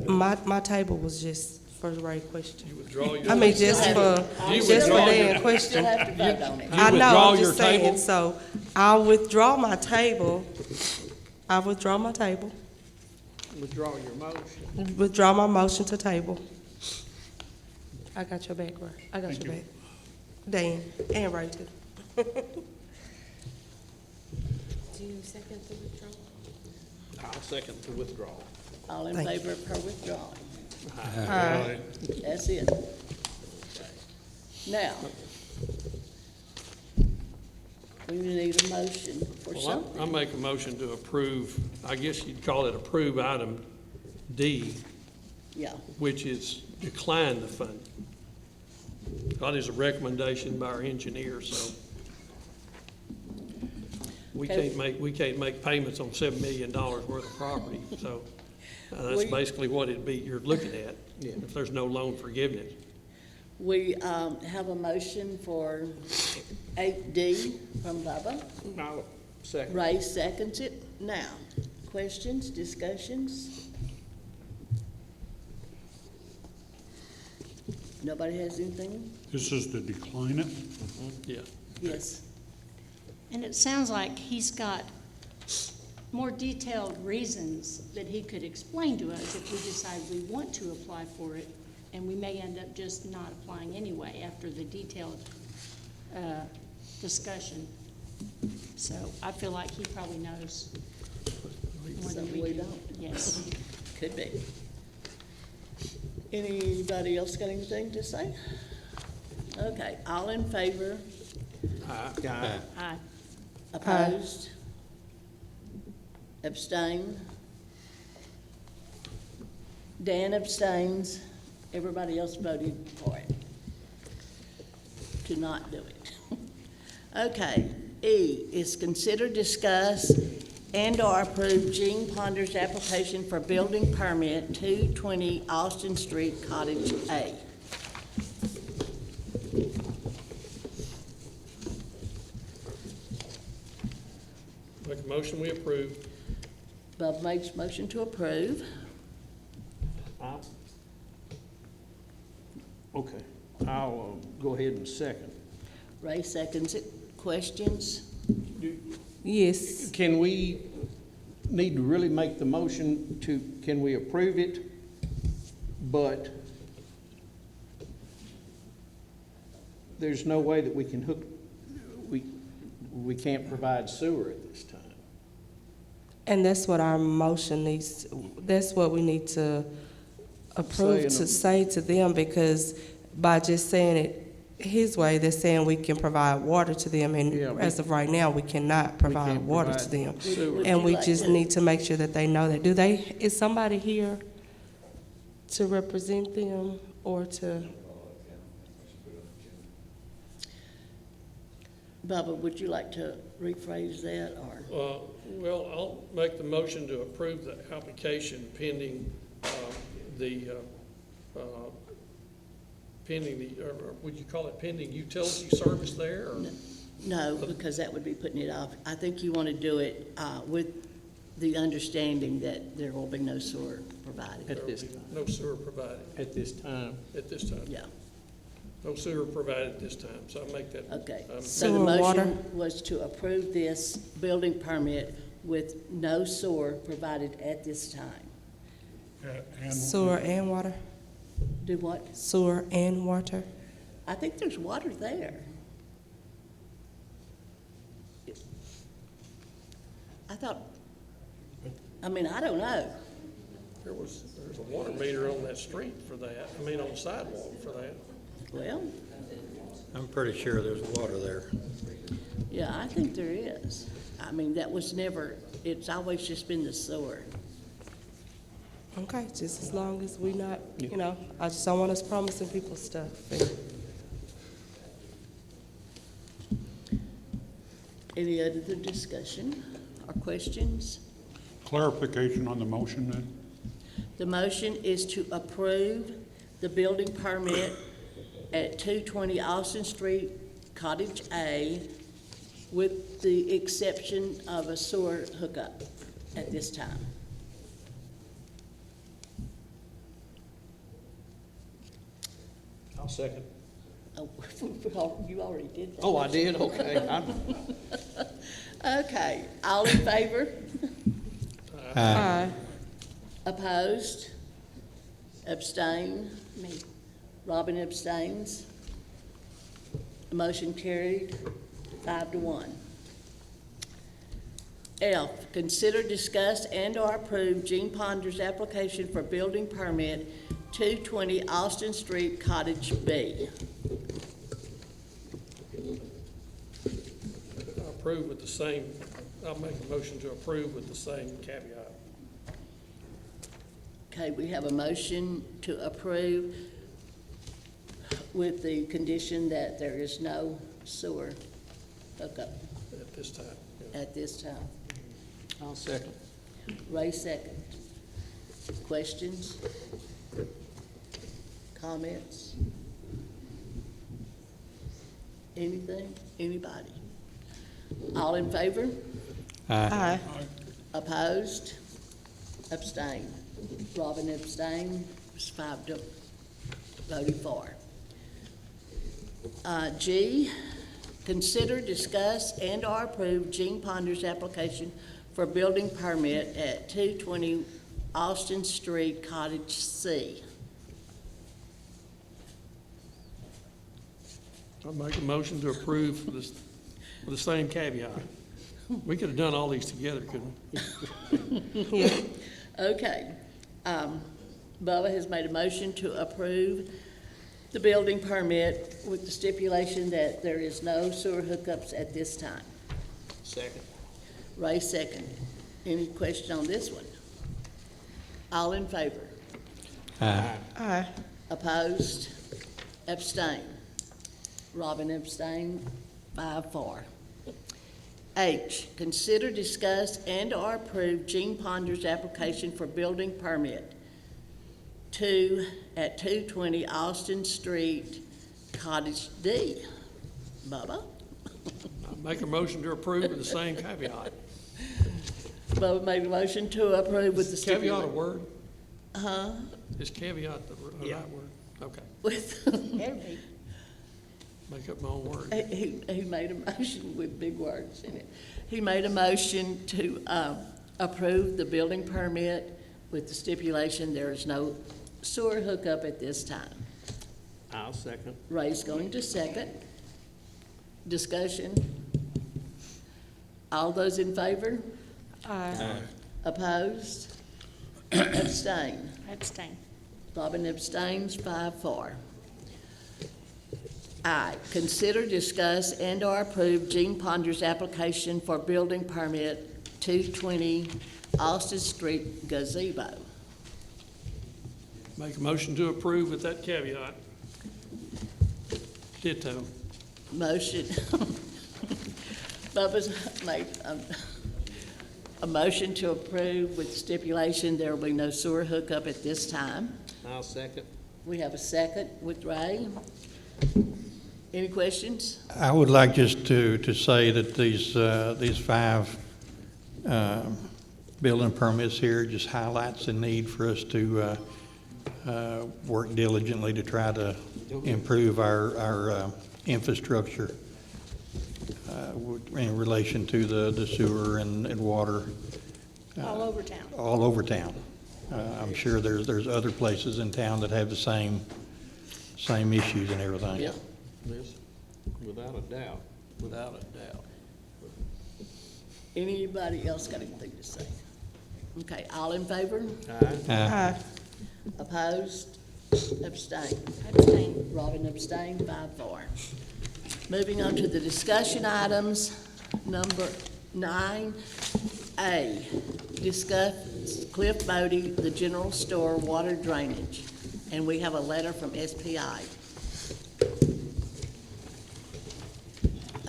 My table was just for the right question. You withdraw your. I mean, just for Dan question. Still have to vote on it. I know, withdraw I'm your just saying, table? so I'll withdraw my table. I'll withdraw my table. Withdraw your motion. Withdraw my motion to table. I got your back, Ray. I got Thank your you. back. Dan, and Ray too. Do you second the withdrawal? I'll second the withdrawal. All in Thank favor of her withdrawing? Aye. That's it. Okay. Now, we need a motion for Well, something. I make a motion to approve, I guess you'd call it approve item D, Yeah. which is decline the funding. That is a recommendation by our engineer, so we Okay. can't make payments on $7 million worth of property, so that's basically what you're looking at, if there's no loan forgiveness. We have a motion for 8D from Bubba. No, second. Ray seconds it. Now, questions, discussions? Nobody has anything? This is to decline it? Yeah. Yes. And it sounds like he's got more detailed reasons that he could explain to us if we decide we want to apply for it, and we may end up just not applying anyway after the detailed discussion. So I feel like he probably knows more than we do. don't. Yes. Could be. Anybody else got anything to say? Okay, all in favor? Aye. Opposed? Abstain? Dan abstains. Everybody else voted for it. To not do it. Okay, E is consider, discuss, and/or approve Gene Ponder's application for building permit 220 Austin Street, Cottage A. Make a motion, we approve. Bub makes motion to approve. Okay, I'll go ahead and second. Ray seconds it. Questions? Yes. Can we need to really make the motion to, can we approve it, but there's no way that we can hook, we can't provide sewer at this time? And that's what our motion needs, that's what we need to approve, to say to them, because by just saying it his way, they're saying we can provide water to them, and as of right now, we cannot provide water to them. Sewer. And we just need to make sure that they know that. Is somebody here to represent them or to? Bubba, would you like to rephrase that, or? Well, I'll make the motion to approve the application pending or would you call it pending utility service there? Or? No, because that would be putting it off. I think you want to do it with the understanding that there will be no sewer provided. At this time. No sewer provided. At this time? At this time. Yeah. No sewer provided at this time, so I make that. Okay. So the Sewer, water? motion was to approve this building permit with no sewer provided at this time. And Sewer and water? Do what? Sewer and water? I think there's water there. I thought, I mean, I don't know. There's a water meter on that street for that, on the sidewalk for that. Well, I'm pretty sure there's water there. yeah, I think there is. I mean, that was never, it's always just been the sewer. Okay, just as long as we not, I just don't want us promising people stuff. Any other discussion or questions? clarification on the motion then? The motion is to approve the building permit at 220 Austin Street, Cottage A, with the exception of a sewer hookup at this time. I'll second. Oh, you already did that. Oh, I did? Okay. Okay, all in favor? Aye. Opposed? Abstain? Me. Robin abstains. Motion carried, 5-1. F, consider, discuss, and/or approve Gene Ponder's application for building permit 220 Austin Street, Cottage B. Approve with the same, I'll make a motion to approve with the same caveat. Okay, we have a motion to approve with the condition that there is no sewer hookup At this time. Yeah. at this time. I'll second. Ray second. Questions? Comments? Anything? Anybody? All in favor? Aye. Opposed? Abstain. Robin abstained, was 5 to voted for. G, consider, discuss, and/or approve Gene Ponder's application for building permit at 220 Austin Street, Cottage C. I'll make a motion to approve for this, with the same caveat. We could have done all these together, couldn't we? Yeah. Okay. Bubba has made a motion to approve the building permit with the stipulation that there is no sewer hookups at this time. Second. Ray second. Any question on this one? All in favor? Aye. Opposed? Abstain. Robin abstained, 5-4. H, consider, discuss, and/or approve Gene Ponder's application for building permit at 220 Austin Street, Cottage D. Bubba? I'll make a motion to approve with the same caveat. Bubba made a motion to approve with the Is caveat a stipulation. word? Huh? Is caveat the right word? Okay. With, Make up my own word. he made a motion with big words in it. He made a motion to approve the building permit with the stipulation there is no sewer hookup at this time. I'll second. Ray's going to second. Discussion. All those in favor? Aye. Opposed? Abstain. Abstain. Robin abstains, 5-4. I, consider, discuss, and/or approve Gene Ponder's application for building permit 220 Austin Street gazebo. Make a motion to approve with that caveat. Ditto. Motion. Bubba's made a motion to approve with stipulation there will be no sewer hookup at this time. I'll second. We have a second with Ray. Any questions? I would like just to say that these 5 building permits here just highlights the need for us to work diligently to try to improve our infrastructure in relation to the sewer and water. All over town. All over town. I'm sure there's other places in town that have the same issues and everything. Yeah. Yes, without a doubt, without a doubt. Anybody else got anything to say? Okay, all in favor? Aye. Opposed? Abstain. Abstain. Robin abstained, 5-4. Moving on to the discussion items, number 9A. Discuss Cliff Bodie, the general store water drainage. And we have a letter from SPI.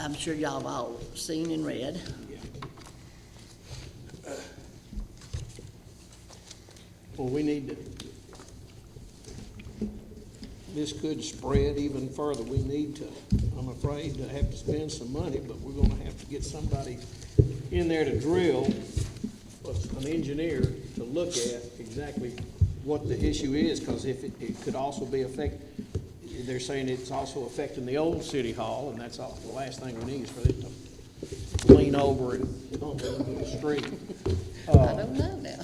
I'm sure y'all have all seen and read. Well, we need to, this could spread even further. We need to, I'm afraid, to have to spend some money, but we're gonna have to get somebody in there to drill, an engineer to look at exactly what the issue is, because if it could also be they're saying it's also affecting the old city hall, and that's all, the last thing we need is for it to lean over and tumble into the street. I don't know now.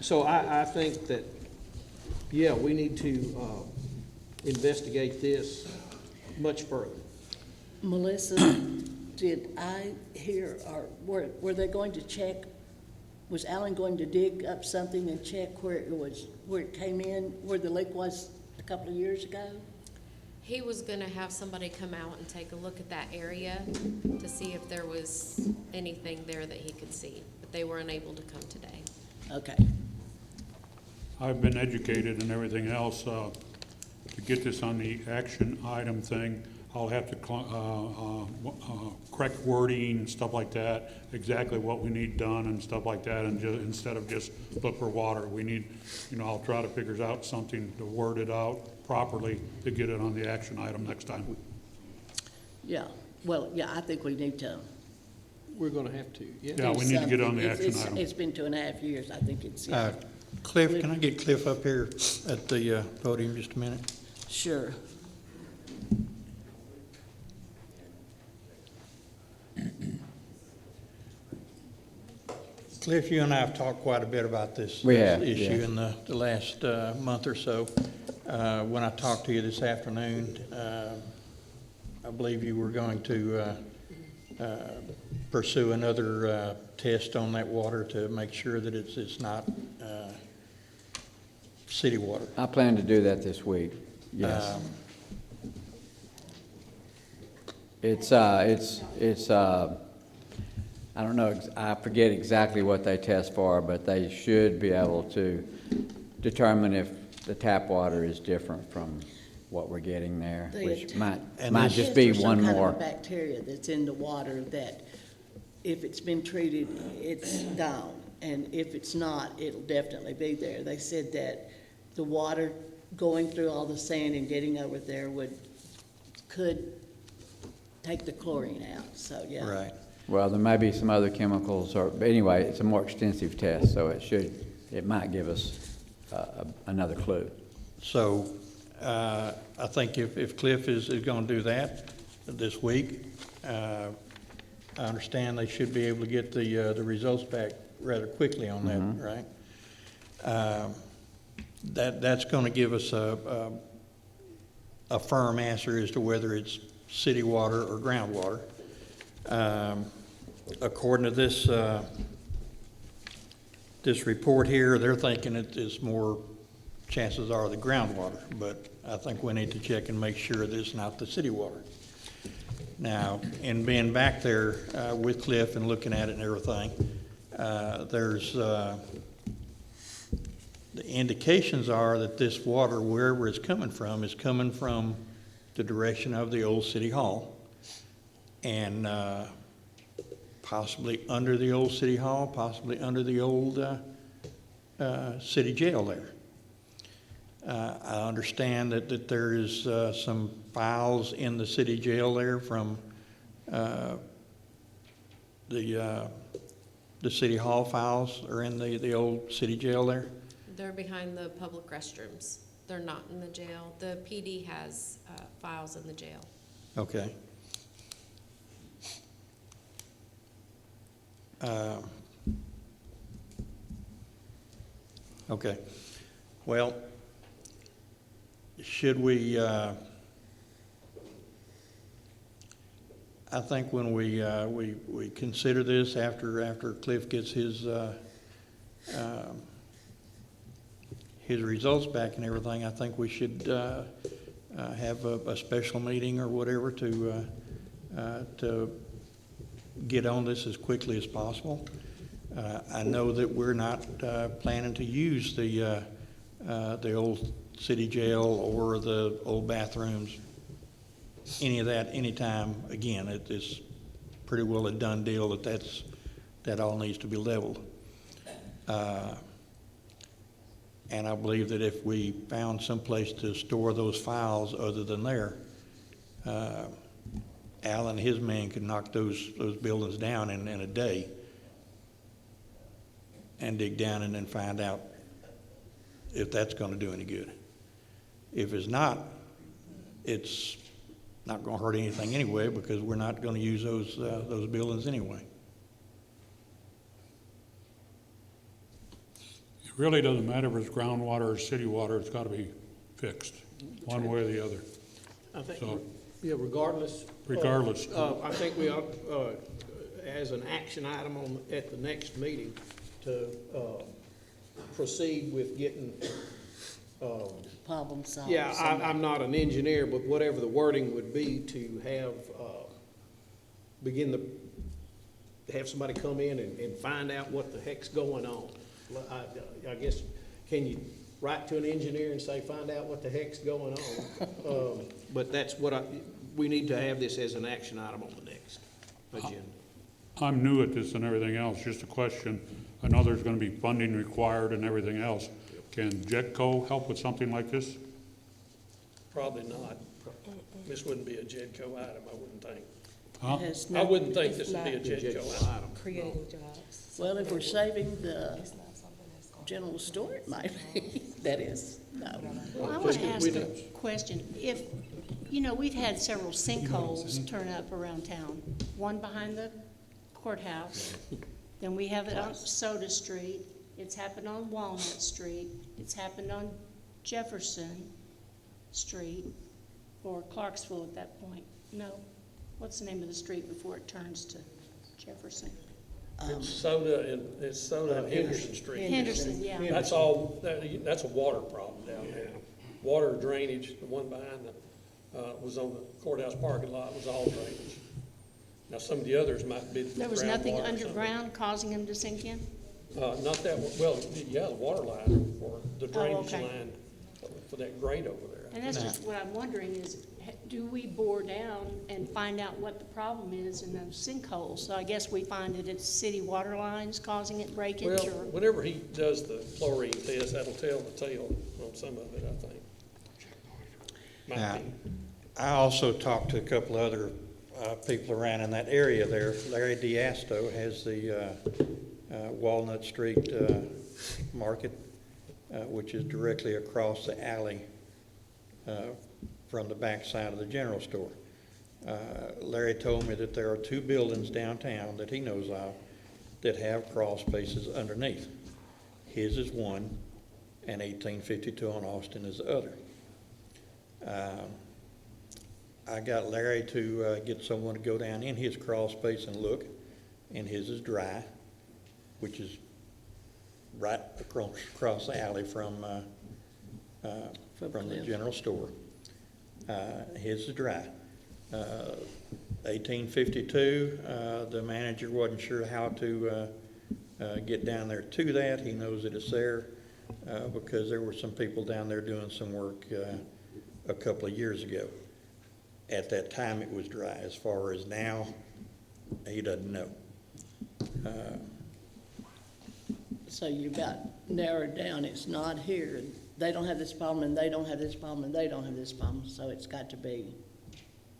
So I think that, yeah, we need to investigate this much further. Melissa, did I hear, or were they going to check, was Alan going to dig up something and check where it came in, where the leak was a couple of years ago? He was gonna have somebody come out and take a look at that area to see if there was anything there that he could see, but they were unable to come today. Okay. I've been educated and everything else, to get this on the action item thing, I'll have to correct wording, stuff like that, exactly what we need done and stuff like that, and instead of just look for water, we need, I'll try to figure out something to word it out properly to get it on the action item next time. Yeah, well, yeah, I think we need to. We're gonna have to, yeah. Yeah, we need to get on the action item. It's been 2.5 years, I think it's. Cliff, can I get Cliff up here at the podium just a minute? Sure. Cliff, you and I have talked quite a bit about this We have, issue yeah. in the last month or so. When I talked to you this afternoon, I believe you were going to pursue another test on that water to make sure that it's not city water. I plan to do that this week, yes. I don't know, I forget exactly what they test for, but they should be able to determine if the tap water is different from what we're getting there, which might just be one more. Some kind of a bacteria that's in the water that if it's been treated, it's gone. And if it's not, it'll definitely be there. They said that the water going through all the sand and getting over there could take the chlorine out, so, yeah. Right. Well, there may be some other chemicals, but anyway, it's a more extensive test, so it might give us another clue. So I think if Cliff is going to do that this week, I understand they should be able to get the results back rather quickly on that, right? That's going to give us a firm answer as to whether it's city water or groundwater. According to this report here, they're thinking it is more, chances are, the groundwater, but I think we need to check and make sure that it's not the city water. Now, in being back there with Cliff and looking at it and everything, there's the indications are that this water, wherever it's coming from, is coming from the direction of the old city hall, and possibly under the old city hall, possibly under the old city jail there. I understand that there is some files in the city jail there from the city hall files are in the old city jail there. They're behind the public restrooms. They're not in the jail. The PD has files in the jail. Okay. Okay. Well, should we, I think when we consider this after Cliff gets his results back and everything, I think we should have a special meeting or whatever to get on this as quickly as possible. I know that we're not planning to use the old city jail or the old bathrooms, any of that, anytime again. It is pretty well a done deal that all needs to be leveled. And I believe that if we found some place to store those files other than there, Al and his men could knock those buildings down in a day and dig down and then find out if that's going to do any good. If it's not, it's not going to hurt anything anyway, because we're not going to use those buildings anyway. It really doesn't matter if it's groundwater or city water, it's got to be fixed, one way or the other. I think, So, yeah, regardless. Regardless. I think we ought, as an action item at the next meeting, to proceed with getting. Problem solved. Yeah, I'm not an engineer, but whatever the wording would be to have, have somebody come in and find out what the heck's going on. I guess, can you write to an engineer and say, find out what the heck's going on. But that's what we need to have this as an action item on the next agenda. I'm new at this and everything else, just a question. I know there's gonna be funding required and everything else. Can Jetco help with something like this? Probably not. This wouldn't be a JEDCO item, I wouldn't think. Huh? Has I no- wouldn't think this would be a JEDCO item. Creating jobs. Well, if we're saving the general store, it might be. That is, no. Well, I want to ask a question. If, we've had several sinkholes turn up around town. One behind the courthouse, then we have it on Soda Street. It's happened on Walnut Street. It's happened on Jefferson Street, or Clarksville at that point. No, what's the name of the street before it turns to Jefferson? It's Soda and Henderson Street. Henderson, yeah. That's all, that's a water problem down there. Water drainage, the one behind was on the courthouse parking lot, was all drainage. Now, some of the others might be There was groundwater nothing or something. underground causing them to sink in? Not that, well, yeah, the water line or the drainage okay. line for that grate over there. And that's just what I'm wondering is, do we bore down and find out what the problem is in those sinkholes? So I guess we find that it's city water lines causing it breakage, Well, or? whenever he does the chlorine test, that'll tell the tale on some of it, I think. Now, I also talked to a couple other people around in that area there. Larry Diasto has the Walnut Street Market, which is directly across the alley from the back side of the general store. Larry told me that there are 2 buildings downtown that he knows of that have crawl spaces underneath. His is one, and 1852 on Austin is the other. I got Larry to get someone to go down in his crawl space and look, and his is dry, which is right across the alley from the general store. His is dry. 1852, the manager wasn't sure how to get down there to that. He knows that it's there because there were some people down there doing some work a couple of years ago. At that time, it was dry. As far as now, he doesn't know. So you got narrowed down, it's not here, and they don't have this problem, and they don't have this problem, and they don't have this problem, so it's got to be,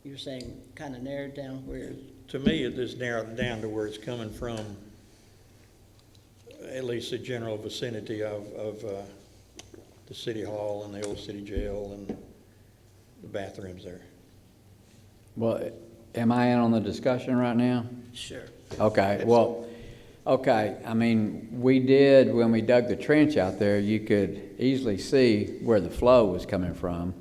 you're saying, kind of narrowed down where? To me, it is narrowed down to where it's coming from, at least the general vicinity of the city hall and the old city jail and the bathrooms there. Well, am I in on the discussion right now? Sure. Okay, well, okay, I mean, we did, when we dug the trench out there, you could easily see where the flow was coming from.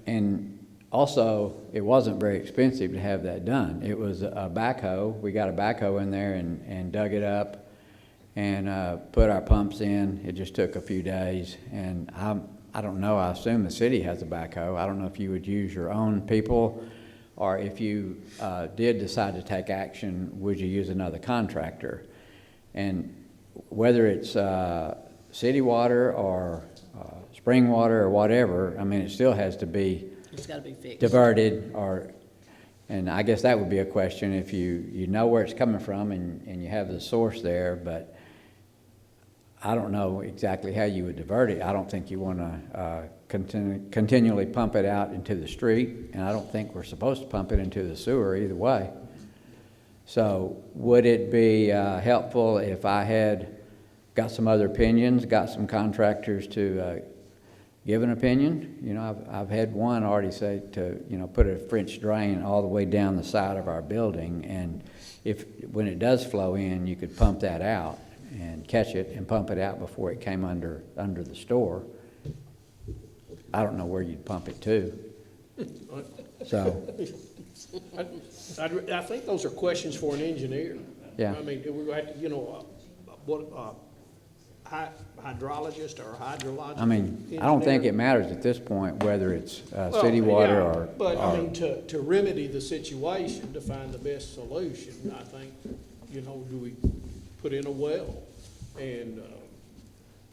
And also, it wasn't very expensive to have that done. It was a backhoe. We got a backhoe in there and dug it up and put our pumps in. It just took a few days. And I don't know, I assume the city has a backhoe. I don't know if you would use your own people, or if you did decide to take action, would you use another contractor? And whether it's city water or spring water or whatever, I mean, it still has to be It's got to be fixed. diverted, and I guess that would be a question if you know where it's coming from and you have the source there, but I don't know exactly how you would divert it. I don't think you want to continually pump it out into the street, and I don't think we're supposed to pump it into the sewer either way. So would it be helpful if I had got some other opinions, got some contractors to give an opinion? You know, I've had one already say to, put a French drain all the way down the side of our building, and when it does flow in, you could pump that out and catch it and pump it out before it came under the store. I don't know where you'd pump it to. So, I think those are questions for an engineer. Yeah. I mean, we're going to have to, hydrologist or hydrologist. I mean, I don't think it matters at this point whether it's city water or. But I mean, to remedy the situation, to find the best solution, I think, do we put in a well and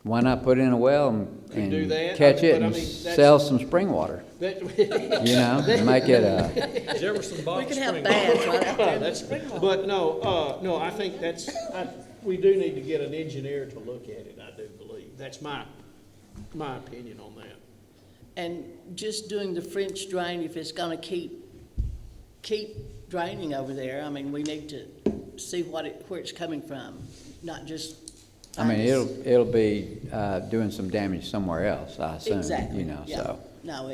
why not put in a well Could do and that, catch it but I and mean, that's- sell some spring water? You know, make it a, Jefferson We Box could have Spring. baths right out there in the That's, spring water. but no, I think we do need to get an engineer to look at it, I do believe. That's my opinion on that. And just doing the French drain, if it's gonna keep draining over there, I mean, we need to see where it's coming from, not just. I mean, it'll be, doing some damage somewhere else, I assume, Exactly, you know, yeah. so. No,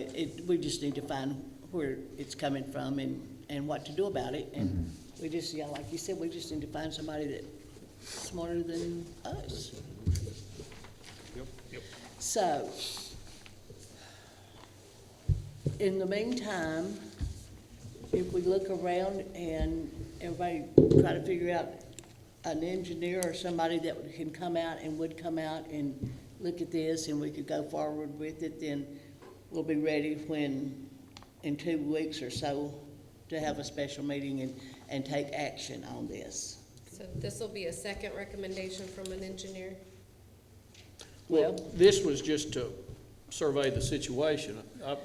we just need to find where it's coming from and what to do about it. And we just, yeah, like you said, we just need to find somebody that's smarter than us. Yep. So, in the meantime, if we look around and everybody try to figure out an engineer or somebody that can come out and would come out and look at this and we could go forward with it, then we'll be ready in 2 weeks or so to have a special meeting and take action on this. So this will be a second recommendation from an engineer? Well, this was just to survey the situation.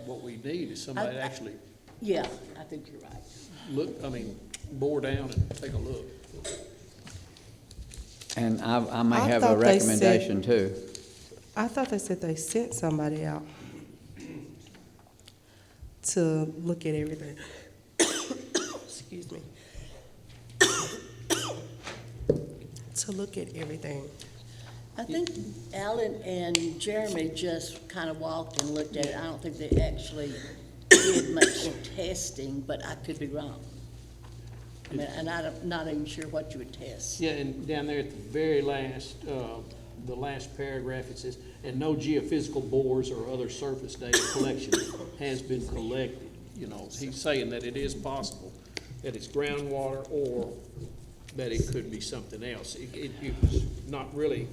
What we need is somebody to actually Yeah, I think you're right. bore down and take a look. And I may I have a thought they said- recommendation too. I thought they said they sent somebody out to look at everything. Excuse me. To look at everything. I think Alan and Jeremy just kind of walked and looked at it. I don't think they actually did much testing, but I could be wrong. I mean, and I'm not even sure what you would test. Yeah, and down there at the very last, the last paragraph, it says, and no geophysical bores or other surface data collection has been collected. You know, he's saying that it is possible that it's groundwater or that it could be something else. It was not really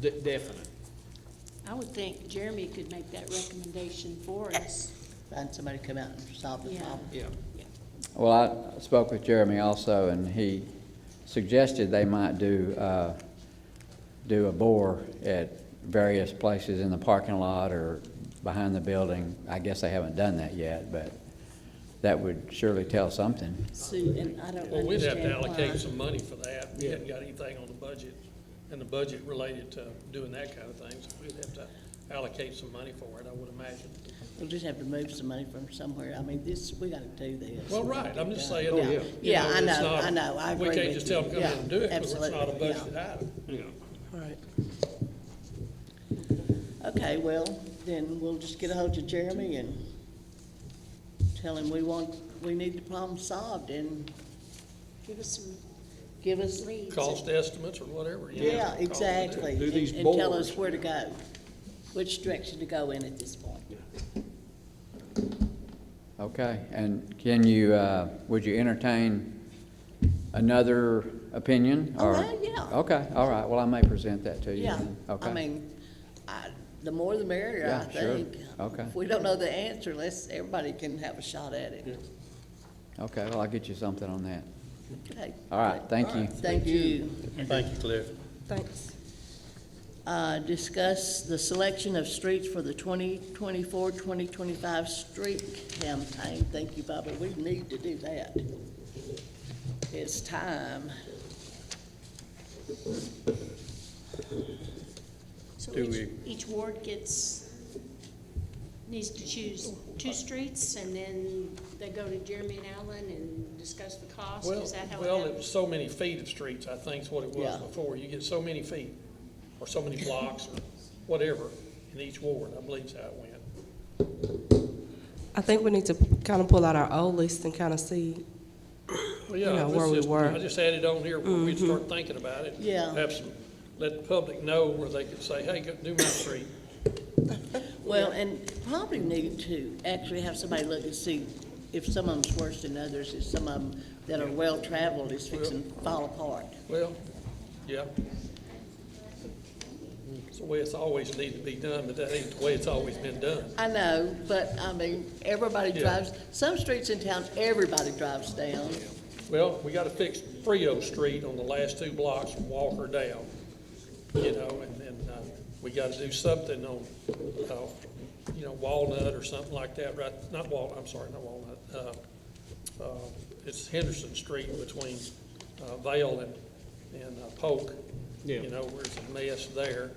definite. I would think Jeremy could make that recommendation for us. Find somebody to come out and solve the Yeah. problem. Yeah. Well, I spoke with Jeremy also, and he suggested they might do a bore at various places in the parking lot or behind the building. I guess they haven't done that yet, but that would surely tell something. See, and I don't Well, we'd have to understand allocate why. some money for that. We haven't got anything on the budget, and the budget related to doing that kind of thing, so we'd have to allocate some money for it, I would imagine. We'll just have to move some money from somewhere. I mean, we gotta do this. Well, right, I'm just saying. Yeah. you Yeah, I it's know, not- I know, I agree We can't with just you. tell them come in Yeah, and do it, because it's not a absolutely, yeah. budgeted item. Right. Okay, well, then we'll just get ahold of Jeremy and tell him we need the problem solved and Give us some give us. leads. Cost estimates or whatever. Yeah, Call it. exactly. Do these And tell boards. us where to go, which direction to go in at this point. Okay, and can you, would you entertain another opinion? Oh, or- well, yeah. Okay, all right, well, I may present that to you. Yeah, then. Okay. I mean, the more the merrier, I Yeah, sure. think. Okay. If we don't know the answer, everybody can have a shot at it. Okay, well, I'll get you something on that. Okay. All right, thank you. Thank you. Thank you, Cliff. Thanks. Discuss the selection of streets for the 2024-2025 street campaign. Thank you, Bubba. We need to do that. It's time. So Do each ward needs to choose 2 streets, and then they go to Jeremy and Alan and discuss the cost? Well, Is that how it well, it happens? was so many feet of streets, I think is what it was Yeah. before. You get so many feet, or so many blocks, or whatever, in each ward, I believe is how it went. I think we need to kind of pull out our old list and kind of see, Well, yeah, know, let's where we just- were. I just added on here where we'd start thinking about it. Yeah. Have some, let the public know where they could say, hey, go do my street. Well, and probably need to actually have somebody look and see if some of them's worse than others, if some of them that are well-traveled is fixing to fall apart. Well, yeah. It's the way it's always needed to be done, but that ain't the way it's always been done. I know, but I mean, everybody Yeah. drives, some streets in town, everybody drives down. Well, we gotta Frio Street on the last 2 blocks from Walker down, you know, and we gotta do something on, you know, Walnut or something like that, right, not Walnut, it's Henderson Street between, Vale and Polk. Yeah. You know, where it's a mess there.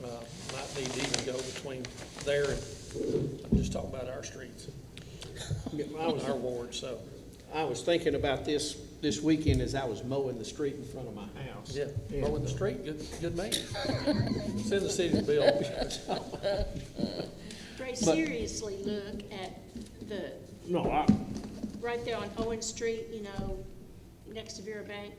Might need to even go between there and, I'm just talking about our streets, our ward, so. I was thinking about this weekend as I was mowing the street in front of my house. Yeah, mowing the street, good man. It's in the city's bill. Ray, seriously look at the, right there on Owen Street, you know, next to Vera Bank.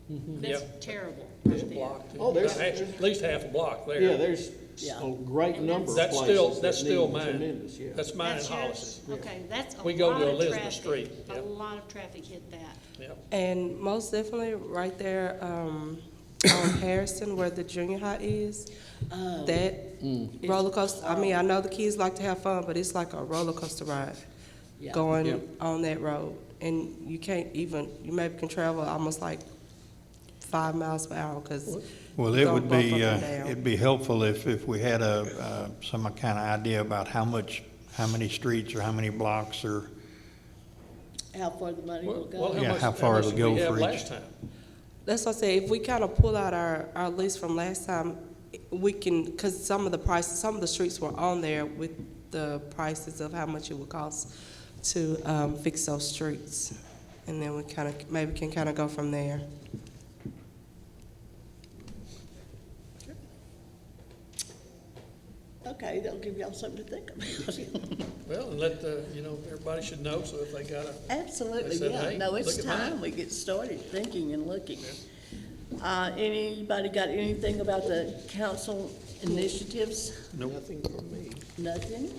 That's terrible There's a right there. block. Oh, there's At least half a block there. Yeah, there's Yeah. a great number of That's places that's that still need mine. tremendous, yeah. That's mine and That's Hollis's. yours? Okay, that's a We go lot to of Elizabeth traffic. Street, A yeah. lot of traffic hit that. Yep. And most definitely right there on Harrison where the junior high is, that roller coaster, I mean, I know the kids like to have fun, but it's like a roller coaster ride Yeah. going on that road. And you can't even, you maybe can travel almost like 5 miles per hour because Well, it would be, it'd be helpful if we had some kind of idea about how many streets or how many blocks or, How far the money will go. Well, how far it'll did go we have for each. last time? That's what I say, if we kind of pull out our list from last time, we can, because some of the streets were on there with the prices of how much it would cost to fix those streets. And then we kind of, maybe can kind of go from there. Okay, they'll give y'all something to think about. Well, and let you know, everybody should know, so if they got Absolutely, They said, yeah. "Hey, No, it's look at mine." time we get started thinking and looking. Anybody got anything about the council initiatives? Nothing from me. Nothing?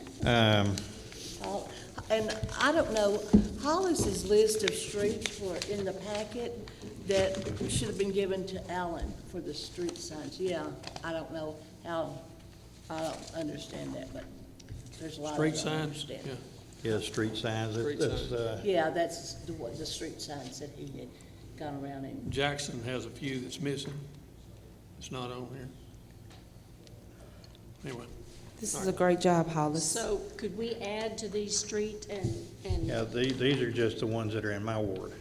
And I don't know, Hollis's list of streets were in the packet that should have been given to Alan for the street signs. Yeah, I don't know how, I don't understand that, but there's a lot I street don't signs. understand. Yeah. Yeah, street signs. Street That's, signs. Yeah, that's the street signs that he had gone around and, Jackson has a few that's missing. It's not on here. Anyway. This is a great job, Hollis. So could we add to these street and yeah, these are just the ones that are in my ward.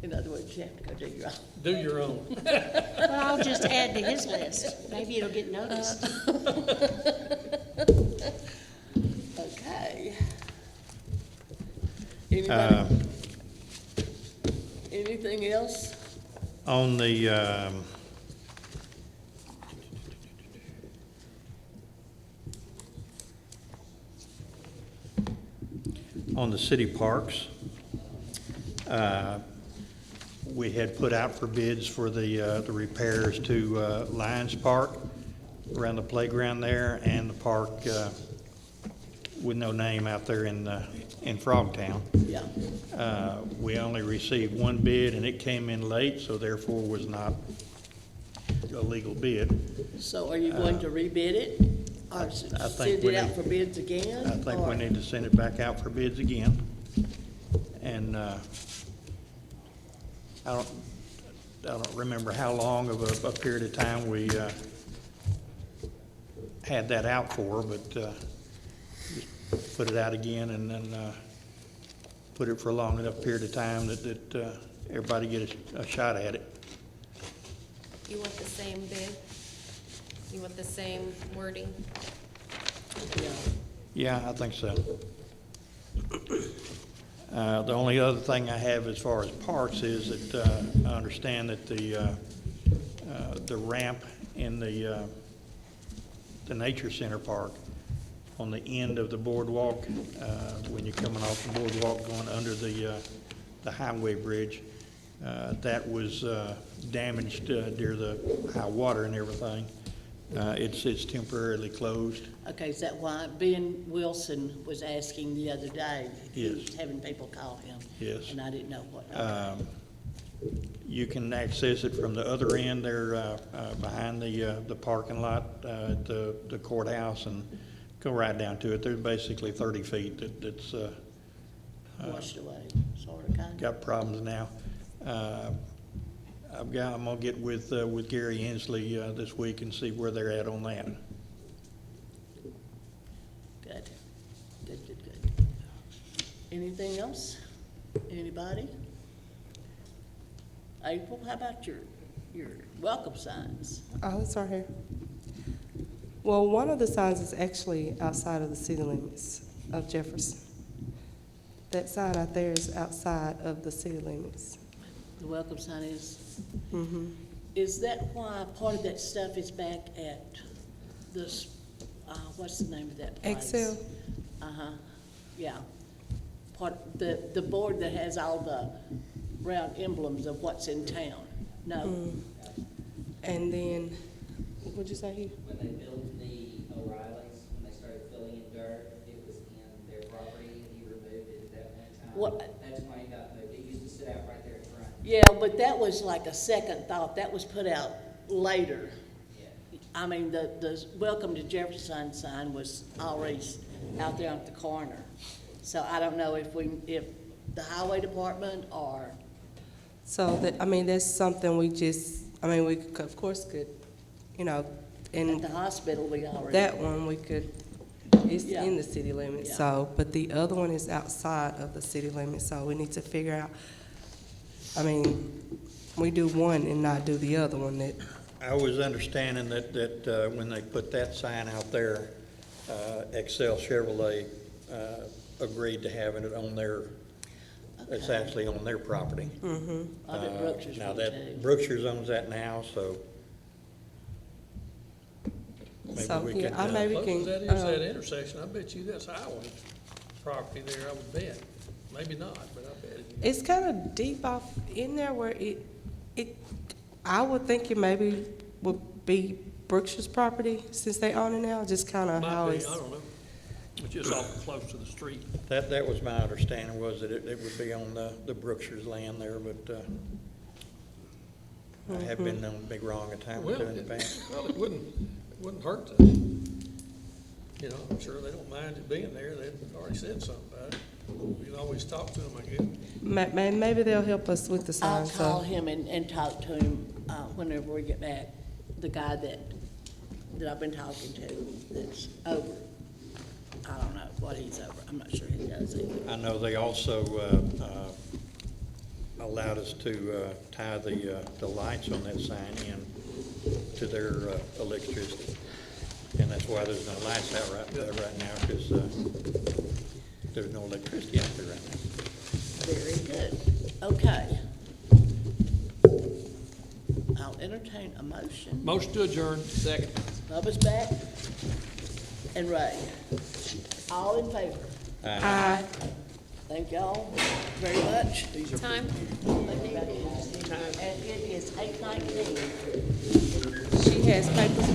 in other words, you have to go do your own. Do your own. well, I'll just add to his list. Maybe it'll get noticed. Okay. Anybody, anything else? On the, on the city parks, we had put out for bids for the repairs to Lions Park around the playground there and the park with no name out there in Frogtown. Yeah. We only received one bid and it came in late, so therefore was not a legal bid. So are you going to rebid it? Or send it out for bids again? I think we or- need to send it back out for bids again. And I don't remember how long of a period of time we had that out for, but just put it out again and then put it for a long enough period of time that everybody get a shot at it. You want the same bid? You want the same wording? Yeah, I think so. The only other thing I have as far as parks is that I understand that the ramp in the Nature Center Park on the end of the boardwalk, when you're coming off the boardwalk going under the highway bridge, that was damaged during the high water and everything. It's temporarily closed. Okay, is that why Ben Wilson was asking the other day? He Yes. was having people call him. Yes. And I didn't know what. You can access it from the other end there, behind the parking lot, at the courthouse and go right down to it. There's basically 30 feet that's washed away, sort of, kind of. got problems now. I'm gonna get with Gary Hensley, this week and see where they're at on that. Good, good, good, good. Anything else? Anybody? April, how about your welcome signs? Oh, it's right here. Well, one of the signs is actually outside of the city limits of Jefferson. That sign out there is outside of the city limits. The welcome sign is, Mm-hmm. is that why part of that stuff is back at this, what's the name of that place? Excel. Uh-huh, yeah. The board that has all the round emblems of what's in town. No. And then, what'd you say here? When they built the O'Reillys, when they started filling in dirt, it was in their property, and he removed it at that one time. What? That's why it got moved. It used to sit out right there in front. Yeah, but that was like a second thought. That was put out later. Yeah. I mean, the Welcome to Jefferson sign was already out there at the corner. So I don't know if the highway department or. So that, I mean, that's something we just, I mean, we could, of course could, you know, At and the hospital, we already. that one we could, it's Yeah. in the city limits, Yeah. so, but the other one is outside of the city limits, so we need to figure out, I mean, we do one and not do the other one that, I was understanding that when they put that sign out there, Excel Chevrolet agreed to having it on their, it's actually on their property. mm-hmm. I bet Brookshire's Now one that, too. Brookshire's owns that now, so maybe So, we yeah, could, I maybe Close can, as that is, that intersection, I bet you that's highway property there, I would bet. Maybe not, but I bet it. it's kind of deep off in there where it, I would think it maybe would be Brookshire's property since they own it now, just kind of how Might be, it's. I don't know. It's just awful close to the street. that was my understanding, was that it would be on the Brookshire's land there, but I have been known to be wrong a time or Well, two in the past. well, it wouldn't hurt to, you know, I'm sure they don't mind it being there. They've already said something about it. We can always talk to them, I guess. Maybe they'll help us with the sign, I'll so. call him and talk to him, whenever we get back, the guy that I've been talking to, that's over. I don't know what he's over, I'm not sure he does either. I know they also allowed us to tie the lights on that sign in to their electricity. And that's why there's no lights out right now, because there's no electricity out there right now. Very good, okay. I'll entertain a motion. Motion to adjourn, second. Bubba's back, and Ray. All in favor? Aye. Thank y'all very much. Time? And it is 8:19. She has papers